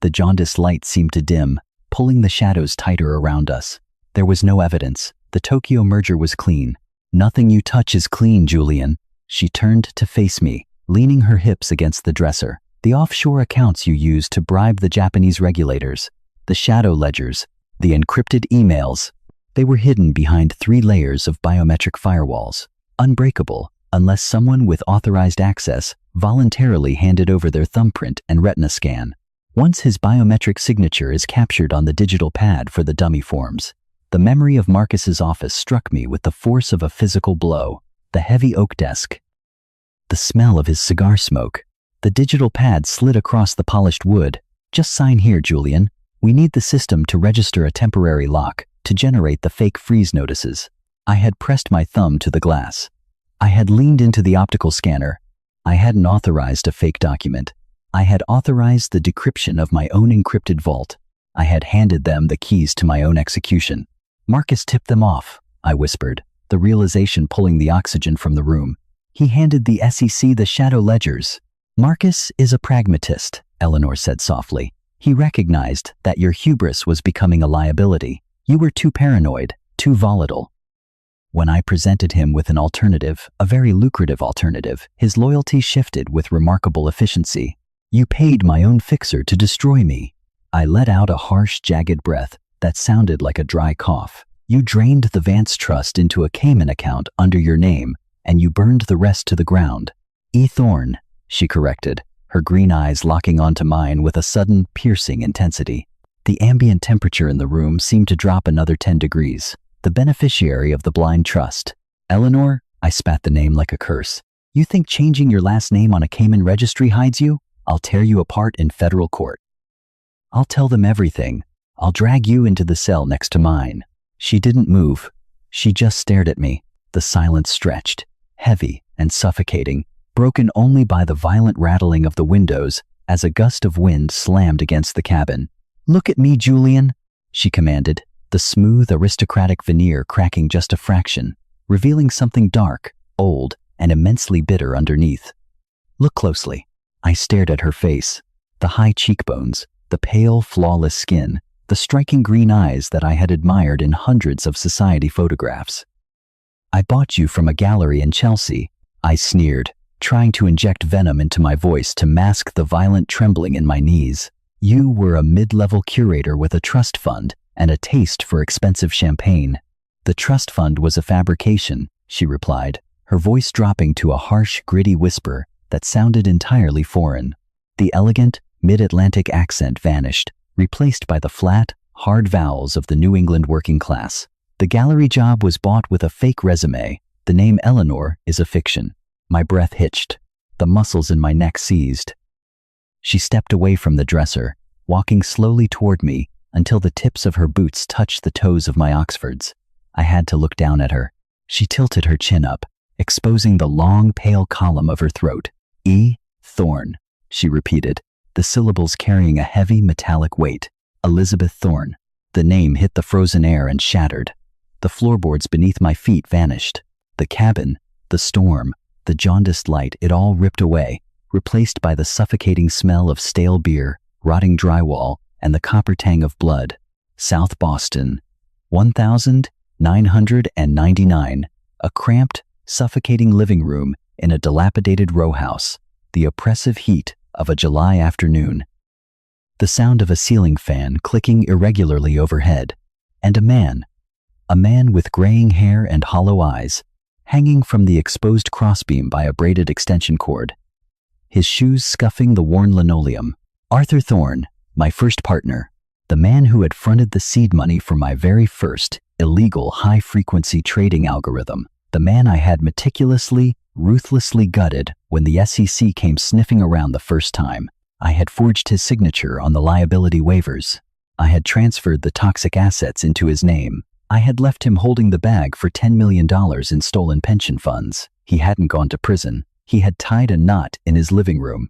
S1: The jaundiced light seemed to dim, pulling the shadows tighter around us. There was no evidence. The Tokyo merger was clean. "Nothing you touch is clean, Julian." She turned to face me, leaning her hips against the dresser. "The offshore accounts you used to bribe the Japanese regulators, the shadow ledgers, the encrypted emails, they were hidden behind 3 layers of biometric firewalls, unbreakable unless someone with authorized access voluntarily handed over their thumbprint and retina scan. Once his biometric signature is captured on the digital pad for the dummy forms." The memory of Marcus's office struck me with the force of a physical blow. The heavy oak desk, the smell of his cigar smoke, the digital pad slid across the polished wood. "Just sign here, Julian. We need the system to register a temporary lock, to generate the fake freeze notices." I had pressed my thumb to the glass. I had leaned into the optical scanner. I hadn't authorized a fake document. I had authorized the decryption of my own encrypted vault. I had handed them the keys to my own execution. "Marcus tipped them off," I whispered, the realization pulling the oxygen from the room. "He handed the SEC the shadow ledgers." "Marcus is a pragmatist," Eleanor said softly. "He recognized that your hubris was becoming a liability. You were too paranoid, too volatile." When I presented him with an alternative, a very lucrative alternative, his loyalty shifted with remarkable efficiency. "You paid my own fixer to destroy me." I let out a harsh, jagged breath that sounded like a dry cough. "You drained the Vance Trust into a Cayman account under your name, and you burned the rest to the ground." "E. Thorne," she corrected, her green eyes locking onto mine with a sudden, piercing intensity. The ambient temperature in the room seemed to drop another 10 degrees. "The beneficiary of the blind trust." "Eleanor," I spat the name like a curse. "You think changing your last name on a Cayman registry hides you? I'll tear you apart in federal court. I'll tell them everything. I'll drag you into the cell next to mine." She didn't move. She just stared at me. The silence stretched, heavy and suffocating, broken only by the violent rattling of the windows as a gust of wind slammed against the cabin. "Look at me, Julian," she commanded, the smooth, aristocratic veneer cracking just a fraction, revealing something dark, old, and immensely bitter underneath. "Look closely." I stared at her face, the high cheekbones, the pale, flawless skin, the striking green eyes that I had admired in hundreds of society photographs. "I bought you from a gallery in Chelsea," I sneered, trying to inject venom into my voice to mask the violent trembling in my knees. "You were a mid-level curator with a trust fund and a taste for expensive champagne." "The trust fund was a fabrication," she replied, her voice dropping to a harsh, gritty whisper that sounded entirely foreign. The elegant, mid-Atlantic accent vanished, replaced by the flat, hard vowels of the New England working class. "The gallery job was bought with a fake resume. The name Eleanor is a fiction." My breath hitched. The muscles in my neck seized. She stepped away from the dresser, walking slowly toward me until the tips of her boots touched the toes of my Oxfords. I had to look down at her. She tilted her chin up, exposing the long, pale column of her throat. E. Thorne, she repeated, the syllables carrying a heavy, metallic weight. Elizabeth Thorne. The name hit the frozen air and shattered. The floorboards beneath my feet vanished. The cabin, the storm, the jaundiced light, it all ripped away, replaced by the suffocating smell of stale beer, rotting drywall, and the copper tang of blood. South Boston. 1999. A cramped, suffocating living room in a dilapidated row house. The oppressive heat of a July afternoon. The sound of a ceiling fan clicking irregularly overhead. And a man with graying hair and hollow eyes, hanging from the exposed crossbeam by a braided extension cord. His shoes scuffing the worn linoleum. Arthur Thorne, my first partner, the man who had fronted the seed money for my very first illegal high-frequency trading algorithm, the man I had meticulously, ruthlessly gutted when the SEC came sniffing around the first time. I had forged his signature on the liability waivers. I had transferred the toxic assets into his name. I had left him holding the bag for $10 million in stolen pension funds. He hadn't gone to prison. He had tied a knot in his living room.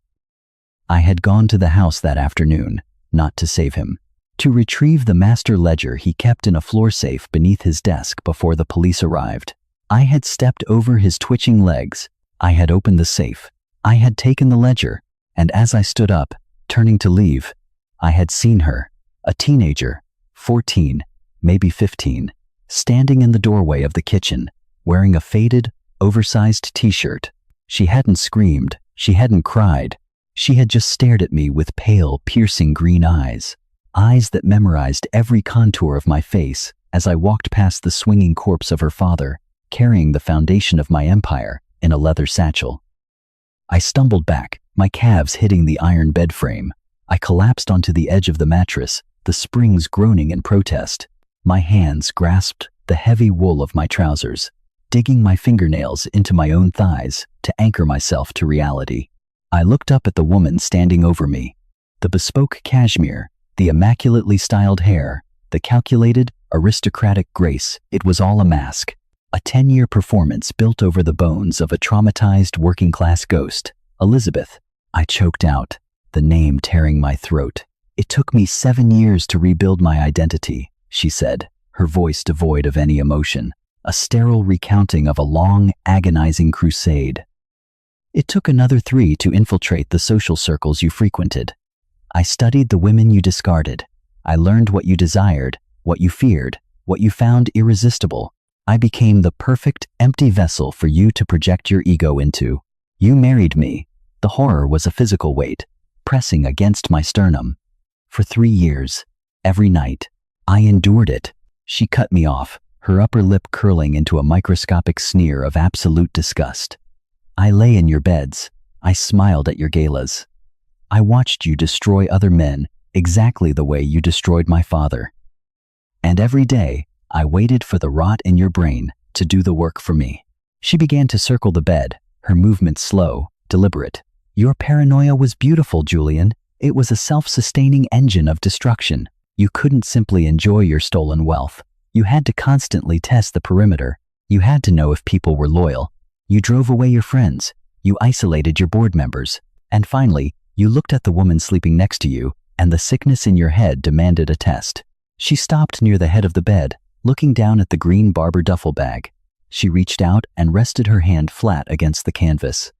S1: I had gone to the house that afternoon, not to save him, to retrieve the master ledger he kept in a floor safe beneath his desk before the police arrived. I had stepped over his twitching legs. I had opened the safe. I had taken the ledger, and as I stood up, turning to leave, I had seen her, a teenager, 14, maybe 15, standing in the doorway of the kitchen, wearing a faded, oversized t-shirt. She hadn't screamed. She hadn't cried. She had just stared at me with pale, piercing green eyes that memorized every contour of my face as I walked past the swinging corpse of her father, carrying the foundation of my empire in a leather satchel. I stumbled back, my calves hitting the iron bed frame. I collapsed onto the edge of the mattress, the springs groaning in protest. My hands grasped the heavy wool of my trousers, digging my fingernails into my own thighs to anchor myself to reality. I looked up at the woman standing over me. The bespoke cashmere, the immaculately styled hair, the calculated, aristocratic grace, it was all a mask. A 10-year performance built over the bones of a traumatized working-class ghost. Elizabeth. I choked out, the name tearing my throat. It took me 7 years to rebuild my identity, she said, her voice devoid of any emotion. A sterile recounting of a long, agonizing crusade. It took another 3 to infiltrate the social circles you frequented. I studied the women you discarded. I learned what you desired, what you feared, what you found irresistible. I became the perfect, empty vessel for you to project your ego into. You married me. The horror was a physical weight, pressing against my sternum. For 3 years, every night, I endured it. She cut me off, her upper lip curling into a microscopic sneer of absolute disgust. I lay in your beds. I smiled at your galas. I watched you destroy other men exactly the way you destroyed my father. And every day, I waited for the rot in your brain to do the work for me. She began to circle the bed, her movements slow, deliberate. Your paranoia was beautiful, Julian. It was a self-sustaining engine of destruction. You couldn't simply enjoy your stolen wealth. You had to constantly test the perimeter. You had to know if people were loyal. You drove away your friends. You isolated your board members. And finally, you looked at the woman sleeping next to you, and the sickness in your head demanded a test. She stopped near the head of the bed, looking down at the green Barber duffel bag. She reached out and rested her hand flat against the canvas.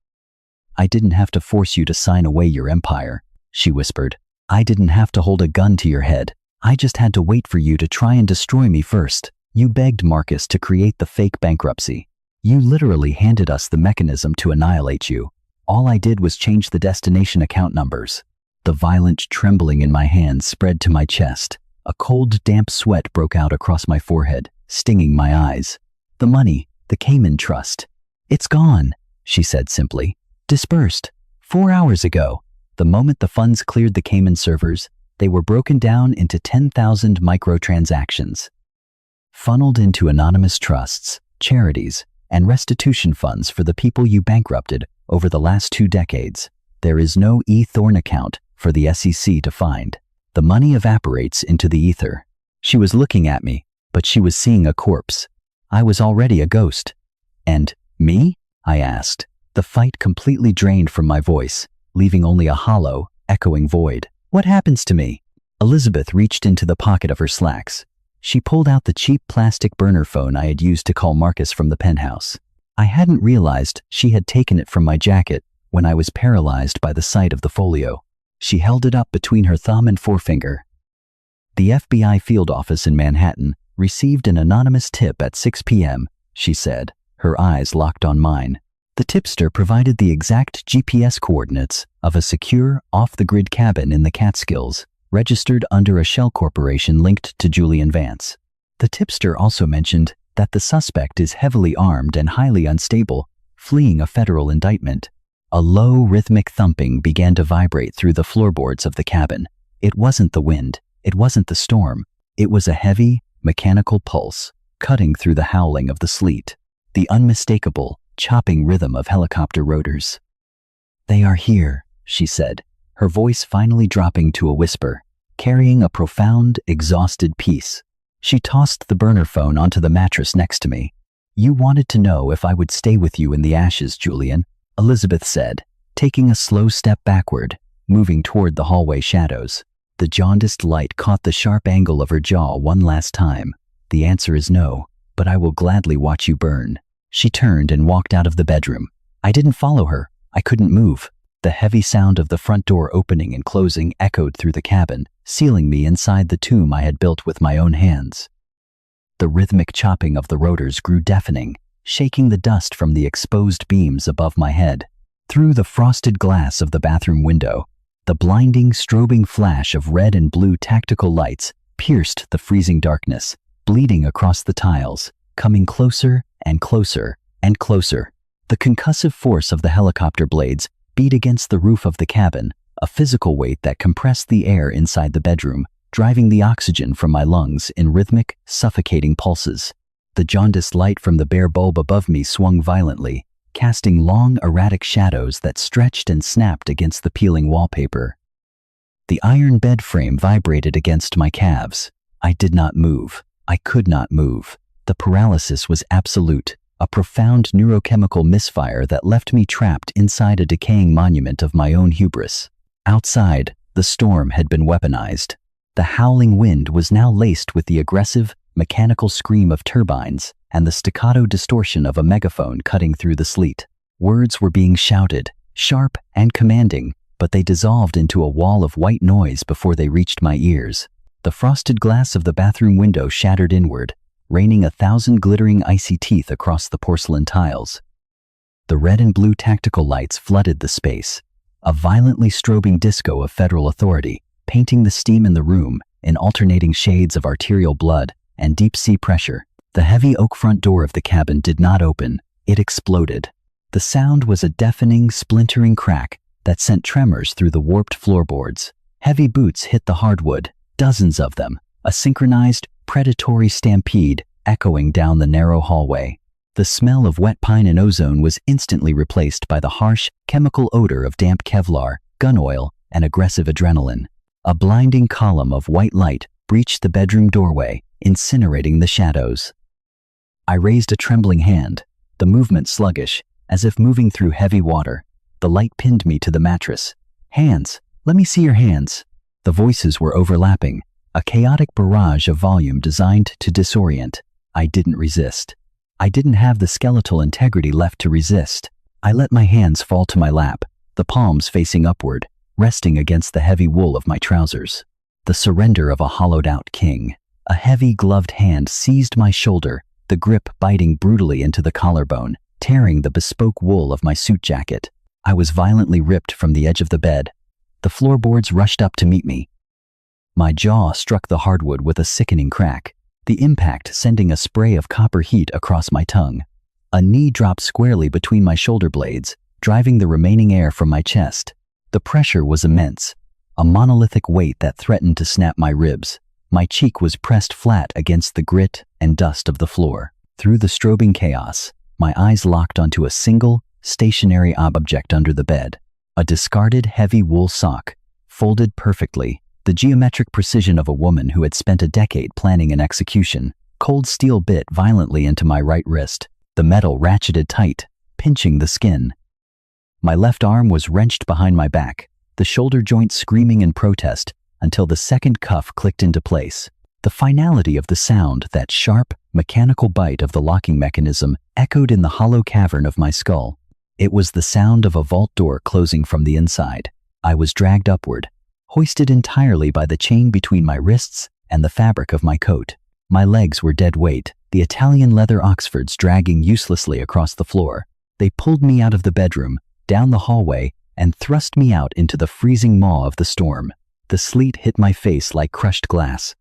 S1: I didn't have to force you to sign away your empire, she whispered. I didn't have to hold a gun to your head. I just had to wait for you to try and destroy me first. You begged Marcus to create the fake bankruptcy. You literally handed us the mechanism to annihilate you. All I did was change the destination account numbers. The violent trembling in my hands spread to my chest. A cold, damp sweat broke out across my forehead, stinging my eyes. The money, the Cayman Trust. It's gone, she said simply. Dispersed. 4 hours ago. The moment the funds cleared the Cayman servers, they were broken down into 10,000 microtransactions. Funneled into anonymous trusts, charities, and restitution funds for the people you bankrupted over the last 2 decades. There is no e-Thorn account for the SEC to find. The money evaporates into the ether. She was looking at me, but she was seeing a corpse. I was already a ghost. And me? I asked, the fight completely drained from my voice, leaving only a hollow, echoing void. What happens to me? Elizabeth reached into the pocket of her slacks. She pulled out the cheap plastic burner phone I had used to call Marcus from the penthouse. I hadn't realized she had taken it from my jacket when I was paralyzed by the sight of the folio. She held it up between her thumb and forefinger. The FBI field office in Manhattan received an anonymous tip at 6 p.m., she said, her eyes locked on mine. The tipster provided the exact GPS coordinates of a secure, off-the-grid cabin in the Catskills, registered under a shell corporation linked to Julian Vance. The tipster also mentioned that the suspect is heavily armed and highly unstable, fleeing a federal indictment. A low, rhythmic thumping began to vibrate through the floorboards of the cabin. It wasn't the wind. It wasn't the storm. It was a heavy, mechanical pulse, cutting through the howling of the sleet. The unmistakable, chopping rhythm of helicopter rotors. "They are here," she said, her voice finally dropping to a whisper, carrying a profound, exhausted peace. She tossed the burner phone onto the mattress next to me. "You wanted to know if I would stay with you in the ashes, Julian," Elizabeth said, taking a slow step backward, moving toward the hallway shadows. The jaundiced light caught the sharp angle of her jaw one last time. "The answer is no, but I will gladly watch you burn." She turned and walked out of the bedroom. I didn't follow her. I couldn't move. The heavy sound of the front door opening and closing echoed through the cabin, sealing me inside the tomb I had built with my own hands. The rhythmic chopping of the rotors grew deafening, shaking the dust from the exposed beams above my head. Through the frosted glass of the bathroom window, the blinding, strobing flash of red and blue tactical lights pierced the freezing darkness, bleeding across the tiles, coming closer and closer and closer. The concussive force of the helicopter blades beat against the roof of the cabin, a physical weight that compressed the air inside the bedroom, driving the oxygen from my lungs in rhythmic, suffocating pulses. The jaundiced light from the bare bulb above me swung violently, casting long, erratic shadows that stretched and snapped against the peeling wallpaper. The iron bed frame vibrated against my calves. I did not move. I could not move. The paralysis was absolute, a profound neurochemical misfire that left me trapped inside a decaying monument of my own hubris. Outside, the storm had been weaponized. The howling wind was now laced with the aggressive, mechanical scream of turbines and the staccato distortion of a megaphone cutting through the sleet. Words were being shouted, sharp and commanding, but they dissolved into a wall of white noise before they reached my ears. The frosted glass of the bathroom window shattered inward, raining 1,000 glittering icy teeth across the porcelain tiles. The red and blue tactical lights flooded the space, a violently strobing disco of federal authority, painting the steam in the room in alternating shades of arterial blood and deep-sea pressure. The heavy oak front door of the cabin did not open. It exploded. The sound was a deafening, splintering crack that sent tremors through the warped floorboards. Heavy boots hit the hardwood, dozens of them, a synchronized, predatory stampede echoing down the narrow hallway. The smell of wet pine and ozone was instantly replaced by the harsh, chemical odor of damp Kevlar, gun oil, and aggressive adrenaline. A blinding column of white light breached the bedroom doorway, incinerating the shadows. I raised a trembling hand, the movement sluggish, as if moving through heavy water. The light pinned me to the mattress. "Hands! Let me see your hands!" The voices were overlapping, a chaotic barrage of volume designed to disorient. I didn't resist. I didn't have the skeletal integrity left to resist. I let my hands fall to my lap, the palms facing upward, resting against the heavy wool of my trousers. The surrender of a hollowed-out king. A heavy, gloved hand seized my shoulder, the grip biting brutally into the collarbone, tearing the bespoke wool of my suit jacket. I was violently ripped from the edge of the bed. The floorboards rushed up to meet me. My jaw struck the hardwood with a sickening crack, the impact sending a spray of copper heat across my tongue. A knee dropped squarely between my shoulder blades, driving the remaining air from my chest. The pressure was immense, a monolithic weight that threatened to snap my ribs. My cheek was pressed flat against the grit and dust of the floor. Through the strobing chaos, My eyes locked onto a single, stationary object under the bed. A discarded heavy wool sock, folded perfectly, the geometric precision of a woman who had spent a decade planning an execution. Cold steel bit violently into my right wrist, the metal ratcheted tight, pinching the skin. My left arm was wrenched behind my back, the shoulder joint screaming in protest until the second cuff clicked into place. The finality of the sound, that sharp, mechanical bite of the locking mechanism, echoed in the hollow cavern of my skull. It was the sound of a vault door closing from the inside. I was dragged upward, hoisted entirely by the chain between my wrists and the fabric of my coat. My legs were dead weight, the Italian leather Oxfords dragging uselessly across the floor. They pulled me out of the bedroom, down the hallway, and thrust me out into the freezing maw of the storm. The sleet hit my face like crushed glass.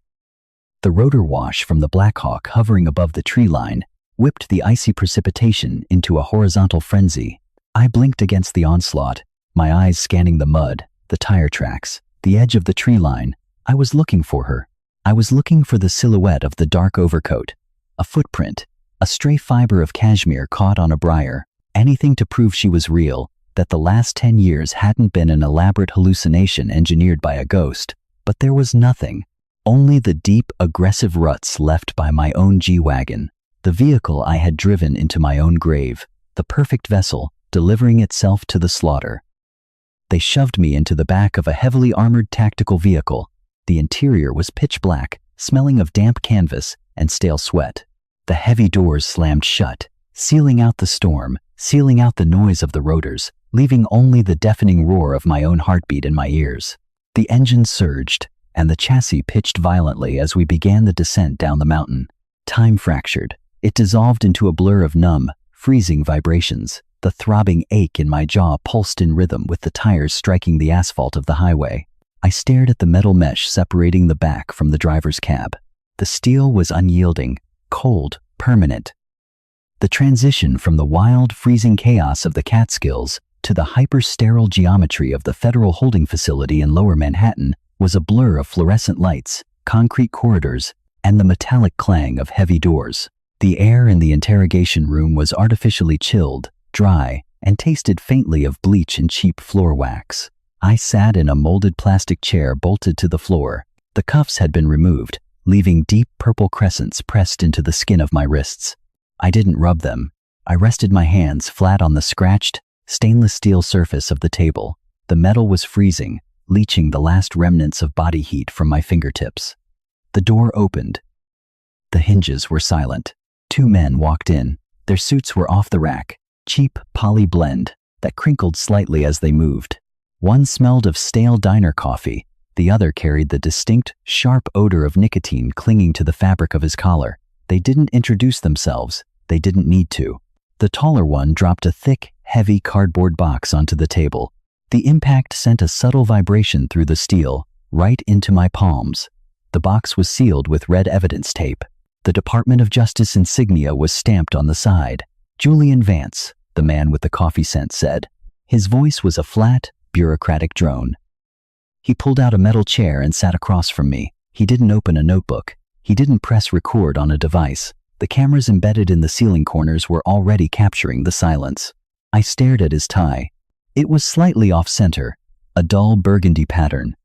S1: The rotor wash from the Black Hawk hovering above the tree line whipped the icy precipitation into a horizontal frenzy. I blinked against the onslaught, my eyes scanning the mud, the tire tracks, the edge of the tree line. I was looking for her. I was looking for the silhouette of the dark overcoat. A footprint, a stray fiber of cashmere caught on a briar. Anything to prove she was real, that the last 10 years hadn't been an elaborate hallucination engineered by a ghost. But there was nothing. Only the deep, aggressive ruts left by my own G-Wagon, the vehicle I had driven into my own grave, the perfect vessel, delivering itself to the slaughter. They shoved me into the back of a heavily armored tactical vehicle. The interior was pitch black, smelling of damp canvas and stale sweat. The heavy doors slammed shut, sealing out the storm, sealing out the noise of the rotors, leaving only the deafening roar of my own heartbeat in my ears. The engine surged, and the chassis pitched violently as we began the descent down the mountain. Time fractured. It dissolved into a blur of numb, freezing vibrations. The throbbing ache in my jaw pulsed in rhythm with the tires striking the asphalt of the highway. I stared at the metal mesh separating the back from the driver's cab. The steel was unyielding, cold, permanent. The transition from the wild, freezing chaos of the Catskills to the hyper-sterile geometry of the Federal Holding Facility in Lower Manhattan was a blur of fluorescent lights, concrete corridors, and the metallic clang of heavy doors. The air in the interrogation room was artificially chilled, dry, and tasted faintly of bleach and cheap floor wax. I sat in a molded plastic chair bolted to the floor. The cuffs had been removed, leaving deep purple crescents pressed into the skin of my wrists. I didn't rub them. I rested my hands flat on the scratched, stainless steel surface of the table. The metal was freezing, leaching the last remnants of body heat from my fingertips. The door opened. The hinges were silent. 2 men walked in. Their suits were off the rack, cheap poly blend that crinkled slightly as they moved. One smelled of stale diner coffee. The other carried the distinct, sharp odor of nicotine clinging to the fabric of his collar. They didn't introduce themselves. They didn't need to. The taller one dropped a thick, heavy cardboard box onto the table. The impact sent a subtle vibration through the steel, right into my palms. The box was sealed with red evidence tape. The Department of Justice insignia was stamped on the side. Julian Vance, the man with the coffee scent, said. His voice was a flat, bureaucratic drone. He pulled out a metal chair and sat across from me. He didn't open a notebook. He didn't press record on a device. The cameras embedded in the ceiling corners were already capturing the silence. I stared at his tie. It was slightly off-center, a dull burgundy pattern.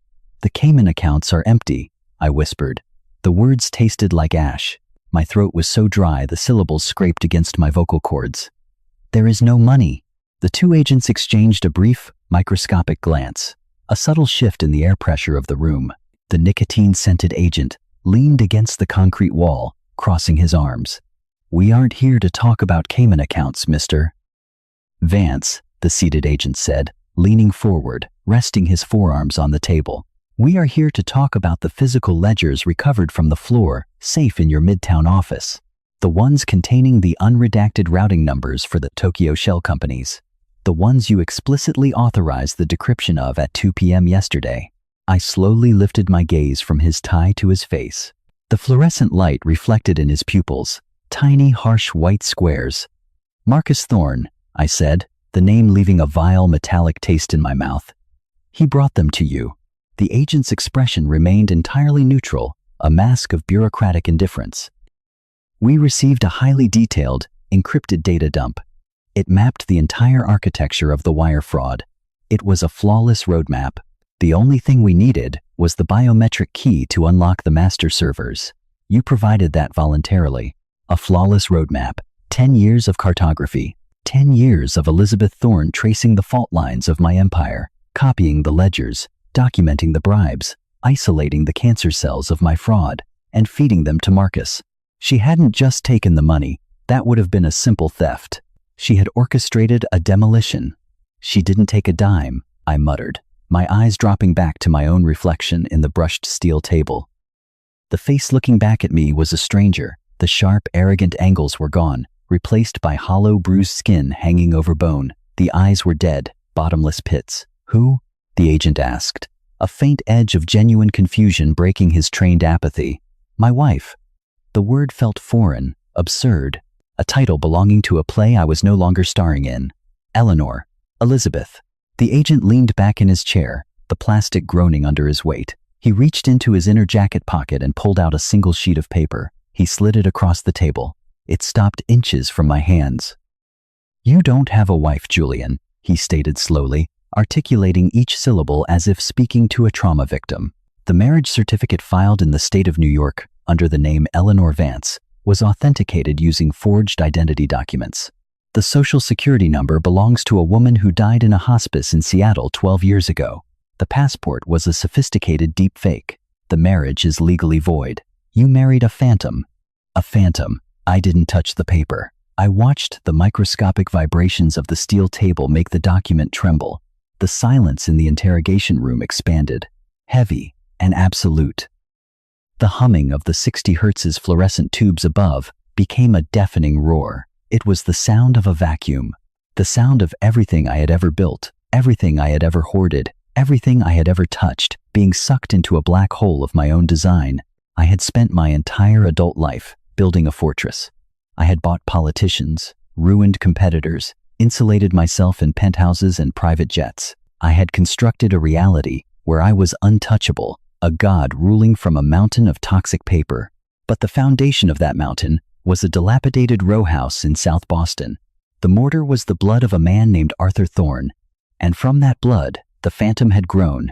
S1: "The Cayman accounts are empty," I whispered. The words tasted like ash. My throat was so dry the syllables scraped against my vocal cords. "There is no money." The 2 agents exchanged a brief, microscopic glance. A subtle shift in the air pressure of the room. The nicotine-scented agent leaned against the concrete wall, crossing his arms. "We aren't here to talk about Cayman accounts, Mr. Vance," the seated agent said, leaning forward, resting his forearms on the table. "We are here to talk about the physical ledgers recovered from the floor, safe in your Midtown office. The ones containing the unredacted routing numbers for the Tokyo shell companies. The ones you explicitly authorized the decryption of at 2 p.m. yesterday." I slowly lifted my gaze from his tie to his face. The fluorescent light reflected in his pupils, tiny, harsh white squares. "Marcus Thorne," I said, the name leaving a vile metallic taste in my mouth. "He brought them to you." The agent's expression remained entirely neutral, a mask of bureaucratic indifference. "We received a highly detailed, encrypted data dump. It mapped the entire architecture of the wire fraud. It was a flawless roadmap. The only thing we needed was the biometric key to unlock the master servers. You provided that voluntarily. A flawless roadmap. 10 years of cartography. 10 years of Elizabeth Thorne tracing the fault lines of my empire, copying the ledgers, documenting the bribes, isolating the cancer cells of my fraud, and feeding them to Marcus. She hadn't just taken the money. That would have been a simple theft. She had orchestrated a demolition. She didn't take a dime, I muttered, my eyes dropping back to my own reflection in the brushed steel table. The face looking back at me was a stranger. The sharp, arrogant angles were gone, replaced by hollow, bruised skin hanging over bone. The eyes were dead, bottomless pits. Who? The agent asked, a faint edge of genuine confusion breaking his trained apathy. My wife. The word felt foreign, absurd, a title belonging to a play I was no longer starring in. Eleanor. Elizabeth. The agent leaned back in his chair, the plastic groaning under his weight. He reached into his inner jacket pocket and pulled out a single sheet of paper. He slid it across the table. It stopped inches from my hands. You don't have a wife, Julian, he stated slowly, articulating each syllable as if speaking to a trauma victim. The marriage certificate filed in the state of New York, under the name Eleanor Vance, was authenticated using forged identity documents. The social security number belongs to a woman who died in a hospice in Seattle 12 years ago. The passport was a sophisticated deep fake. The marriage is legally void. You married a phantom. A phantom. I didn't touch the paper. I watched the microscopic vibrations of the steel table make the document tremble. The silence in the interrogation room expanded, heavy and absolute. The humming of the 60 Hz fluorescent tubes above became a deafening roar. It was the sound of a vacuum, the sound of everything I had ever built, everything I had ever hoarded, everything I had ever touched, being sucked into a black hole of my own design. I had spent my entire adult life building a fortress. I had bought politicians, ruined competitors, insulated myself in penthouses and private jets. I had constructed a reality where I was untouchable, a god ruling from a mountain of toxic paper. But the foundation of that mountain was a dilapidated row house in South Boston. The mortar was the blood of a man named Arthur Thorne, and from that blood, the phantom had grown.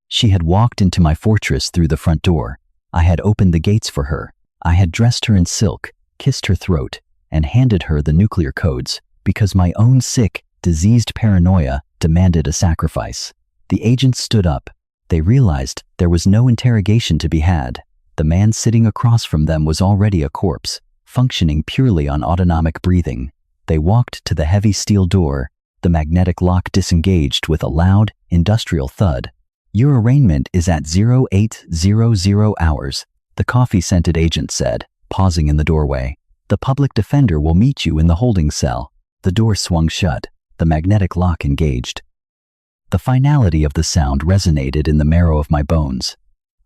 S1: She had walked into my fortress through the front door. I had opened the gates for her. I had dressed her in silk, kissed her throat, and handed her the nuclear codes, because my own sick, diseased paranoia demanded a sacrifice. The agents stood up. They realized there was no interrogation to be had. The man sitting across from them was already a corpse, functioning purely on autonomic breathing. They walked to the heavy steel door. The magnetic lock disengaged with a loud, industrial thud. Your arraignment is at 0800 hours, the coffee-scented agent said, pausing in the doorway. The public defender will meet you in the holding cell. The door swung shut. The magnetic lock engaged. The finality of the sound resonated in the marrow of my bones.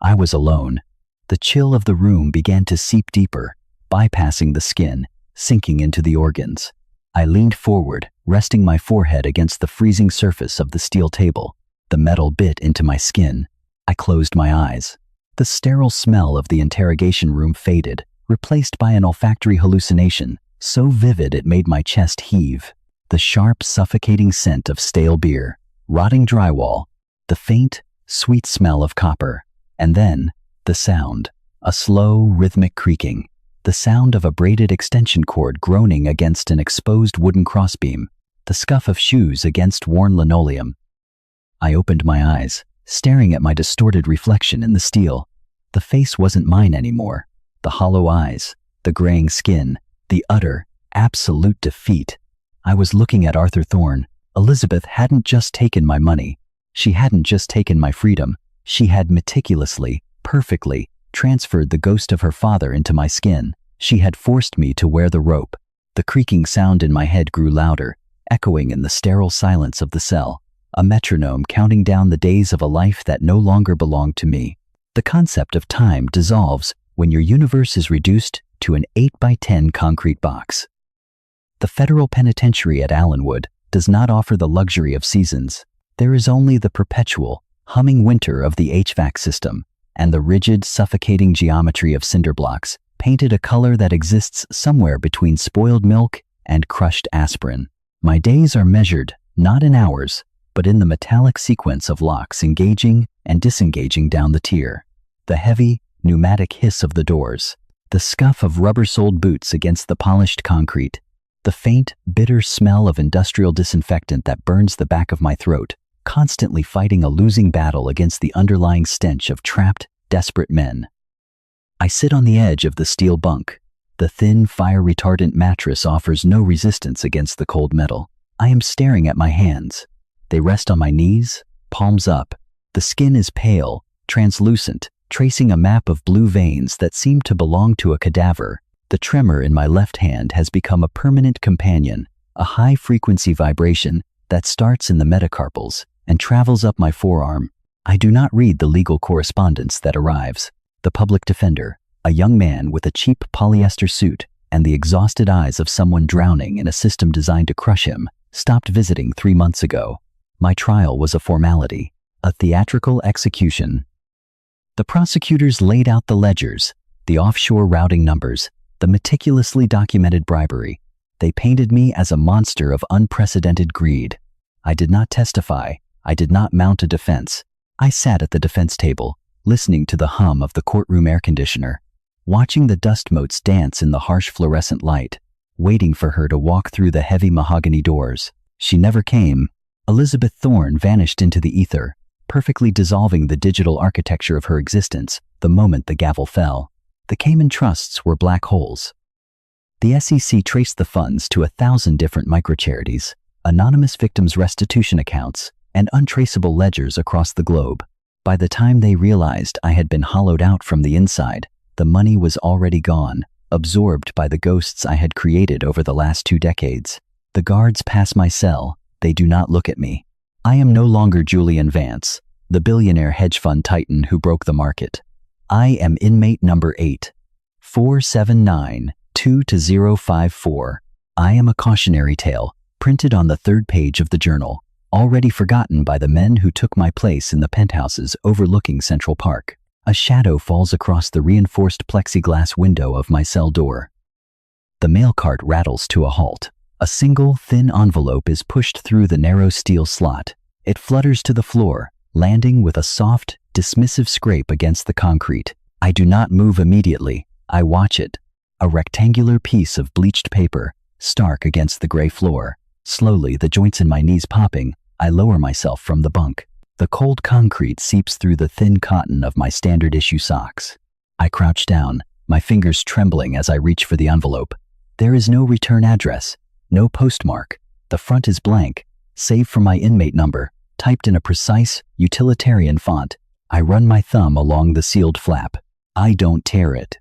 S1: I was alone. The chill of the room began to seep deeper, bypassing the skin, sinking into the organs. I leaned forward, resting my forehead against the freezing surface of the steel table. The metal bit into my skin. I closed my eyes. The sterile smell of the interrogation room faded, replaced by an olfactory hallucination, so vivid it made my chest heave. The sharp, suffocating scent of stale beer, rotting drywall, the faint, sweet smell of copper, and then the sound, a slow, rhythmic creaking, the sound of a braided extension cord groaning against an exposed wooden crossbeam, the scuff of shoes against worn linoleum. I opened my eyes, staring at my distorted reflection in the steel. The face wasn't mine anymore. The hollow eyes, the graying skin, the utter, absolute defeat. I was looking at Arthur Thorne. Elizabeth hadn't just taken my money. She hadn't just taken my freedom. She had meticulously, perfectly, transferred the ghost of her father into my skin. She had forced me to wear the rope. The creaking sound in my head grew louder, echoing in the sterile silence of the cell, a metronome counting down the days of a life that no longer belonged to me. The concept of time dissolves when your universe is reduced to an 8x10 concrete box. The federal penitentiary at Allenwood does not offer the luxury of seasons. There is only the perpetual, humming winter of the HVAC system and the rigid, suffocating geometry of cinder blocks, painted a color that exists somewhere between spoiled milk and crushed aspirin. My days are measured not in hours, but in the metallic sequence of locks engaging and disengaging down the tier, the heavy, pneumatic hiss of the doors, the scuff of rubber-soled boots against the polished concrete, the faint, bitter smell of industrial disinfectant that burns the back of my throat, constantly fighting a losing battle against the underlying stench of trapped, desperate men. I sit on the edge of the steel bunk. The thin, fire-retardant mattress offers no resistance against the cold metal. I am staring at my hands. They rest on my knees, palms up. The skin is pale, translucent, tracing a map of blue veins that seem to belong to a cadaver. The tremor in my left hand has become a permanent companion, a high-frequency vibration that starts in the metacarpals and travels up my forearm. I do not read the legal correspondence that arrives. The public defender, a young man with a cheap polyester suit and the exhausted eyes of someone drowning in a system designed to crush him, stopped visiting 3 months ago. My trial was a formality, a theatrical execution. The prosecutors laid out the ledgers, the offshore routing numbers, the meticulously documented bribery. They painted me as a monster of unprecedented greed. I did not testify. I did not mount a defense. I sat at the defense table, listening to the hum of the courtroom air conditioner, watching the dust motes dance in the harsh fluorescent light, waiting for her to walk through the heavy mahogany doors. She never came. Elizabeth Thorne vanished into the ether, perfectly dissolving the digital architecture of her existence the moment the gavel fell. The Cayman trusts were black holes. The SEC traced the funds to 1,000 different microcharities, anonymous victims' restitution accounts, and untraceable ledgers across the globe. By the time they realized I had been hollowed out from the inside, the money was already gone, absorbed by the ghosts I had created over the last 2 decades. The guards pass my cell. They do not look at me. I am no longer Julian Vance, the billionaire hedge fund titan who broke the market. I am inmate number 84792-054. I am a cautionary tale, printed on the 3rd page of the journal, already forgotten by the men who took my place in the penthouses overlooking Central Park. A shadow falls across the reinforced plexiglass window of my cell door. The mail cart rattles to a halt. A single, thin envelope is pushed through the narrow steel slot. It flutters to the floor, landing with a soft, dismissive scrape against the concrete. I do not move immediately. I watch it. A rectangular piece of bleached paper, stark against the gray floor. Slowly, the joints in my knees popping, I lower myself from the bunk. The cold concrete seeps through the thin cotton of my standard-issue socks. I crouch down, my fingers trembling as I reach for the envelope. There is no return address, no postmark. The front is blank, save for my inmate number, typed in a precise, utilitarian font. I run my thumb along the sealed flap. I don't tear it.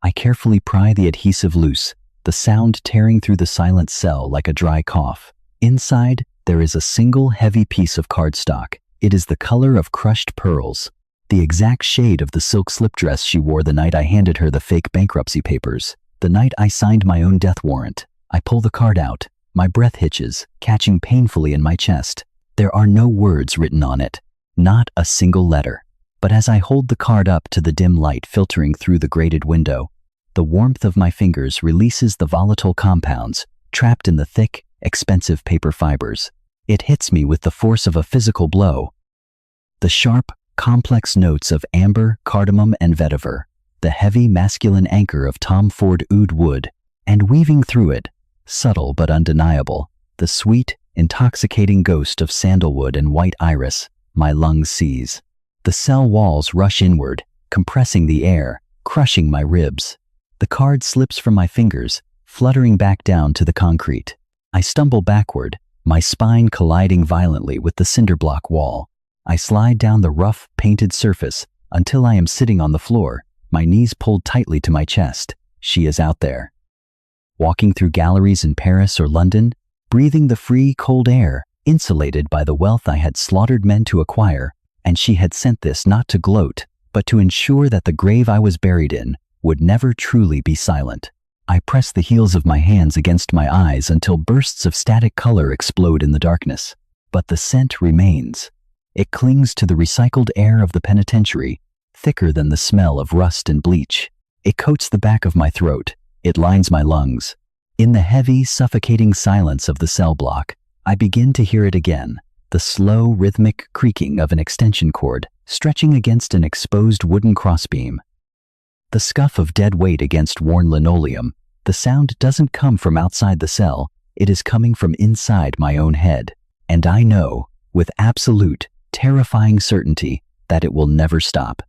S1: I carefully pry the adhesive loose, the sound tearing through the silent cell like a dry cough. Inside, there is a single heavy piece of cardstock. It is the color of crushed pearls, the exact shade of the silk slip dress she wore the night I handed her the fake bankruptcy papers, the night I signed my own death warrant. I pull the card out. My breath hitches, catching painfully in my chest. There are no words written on it, not a single letter. But as I hold the card up to the dim light filtering through the grated window, the warmth of my fingers releases the volatile compounds trapped in the thick, expensive paper fibers. It hits me with the force of a physical blow. The sharp, complex notes of amber, cardamom, and vetiver, the heavy, masculine anchor of Tom Ford oud wood, and weaving through it, subtle but undeniable, the sweet, intoxicating ghost of sandalwood and white iris my lungs seize. The cell walls rush inward, compressing the air, crushing my ribs. The card slips from my fingers, fluttering back down to the concrete. I stumble backward, my spine colliding violently with the cinder block wall. I slide down the rough, painted surface until I am sitting on the floor, my knees pulled tightly to my chest. She is out there. Walking through galleries in Paris or London, breathing the free, cold air, insulated by the wealth I had slaughtered men to acquire, and she had sent this not to gloat, but to ensure that the grave I was buried in would never truly be silent. I press the heels of my hands against my eyes until bursts of static color explode in the darkness. But the scent remains. It clings to the recycled air of the penitentiary, thicker than the smell of rust and bleach. It coats the back of my throat. It lines my lungs. In the heavy, suffocating silence of the cell block, I begin to hear it again, the slow, rhythmic creaking of an extension cord stretching against an exposed wooden crossbeam. The scuff of dead weight against worn linoleum. The sound doesn't come from outside the cell, it is coming from inside my own head. And I know, with absolute, terrifying certainty, that it will never stop.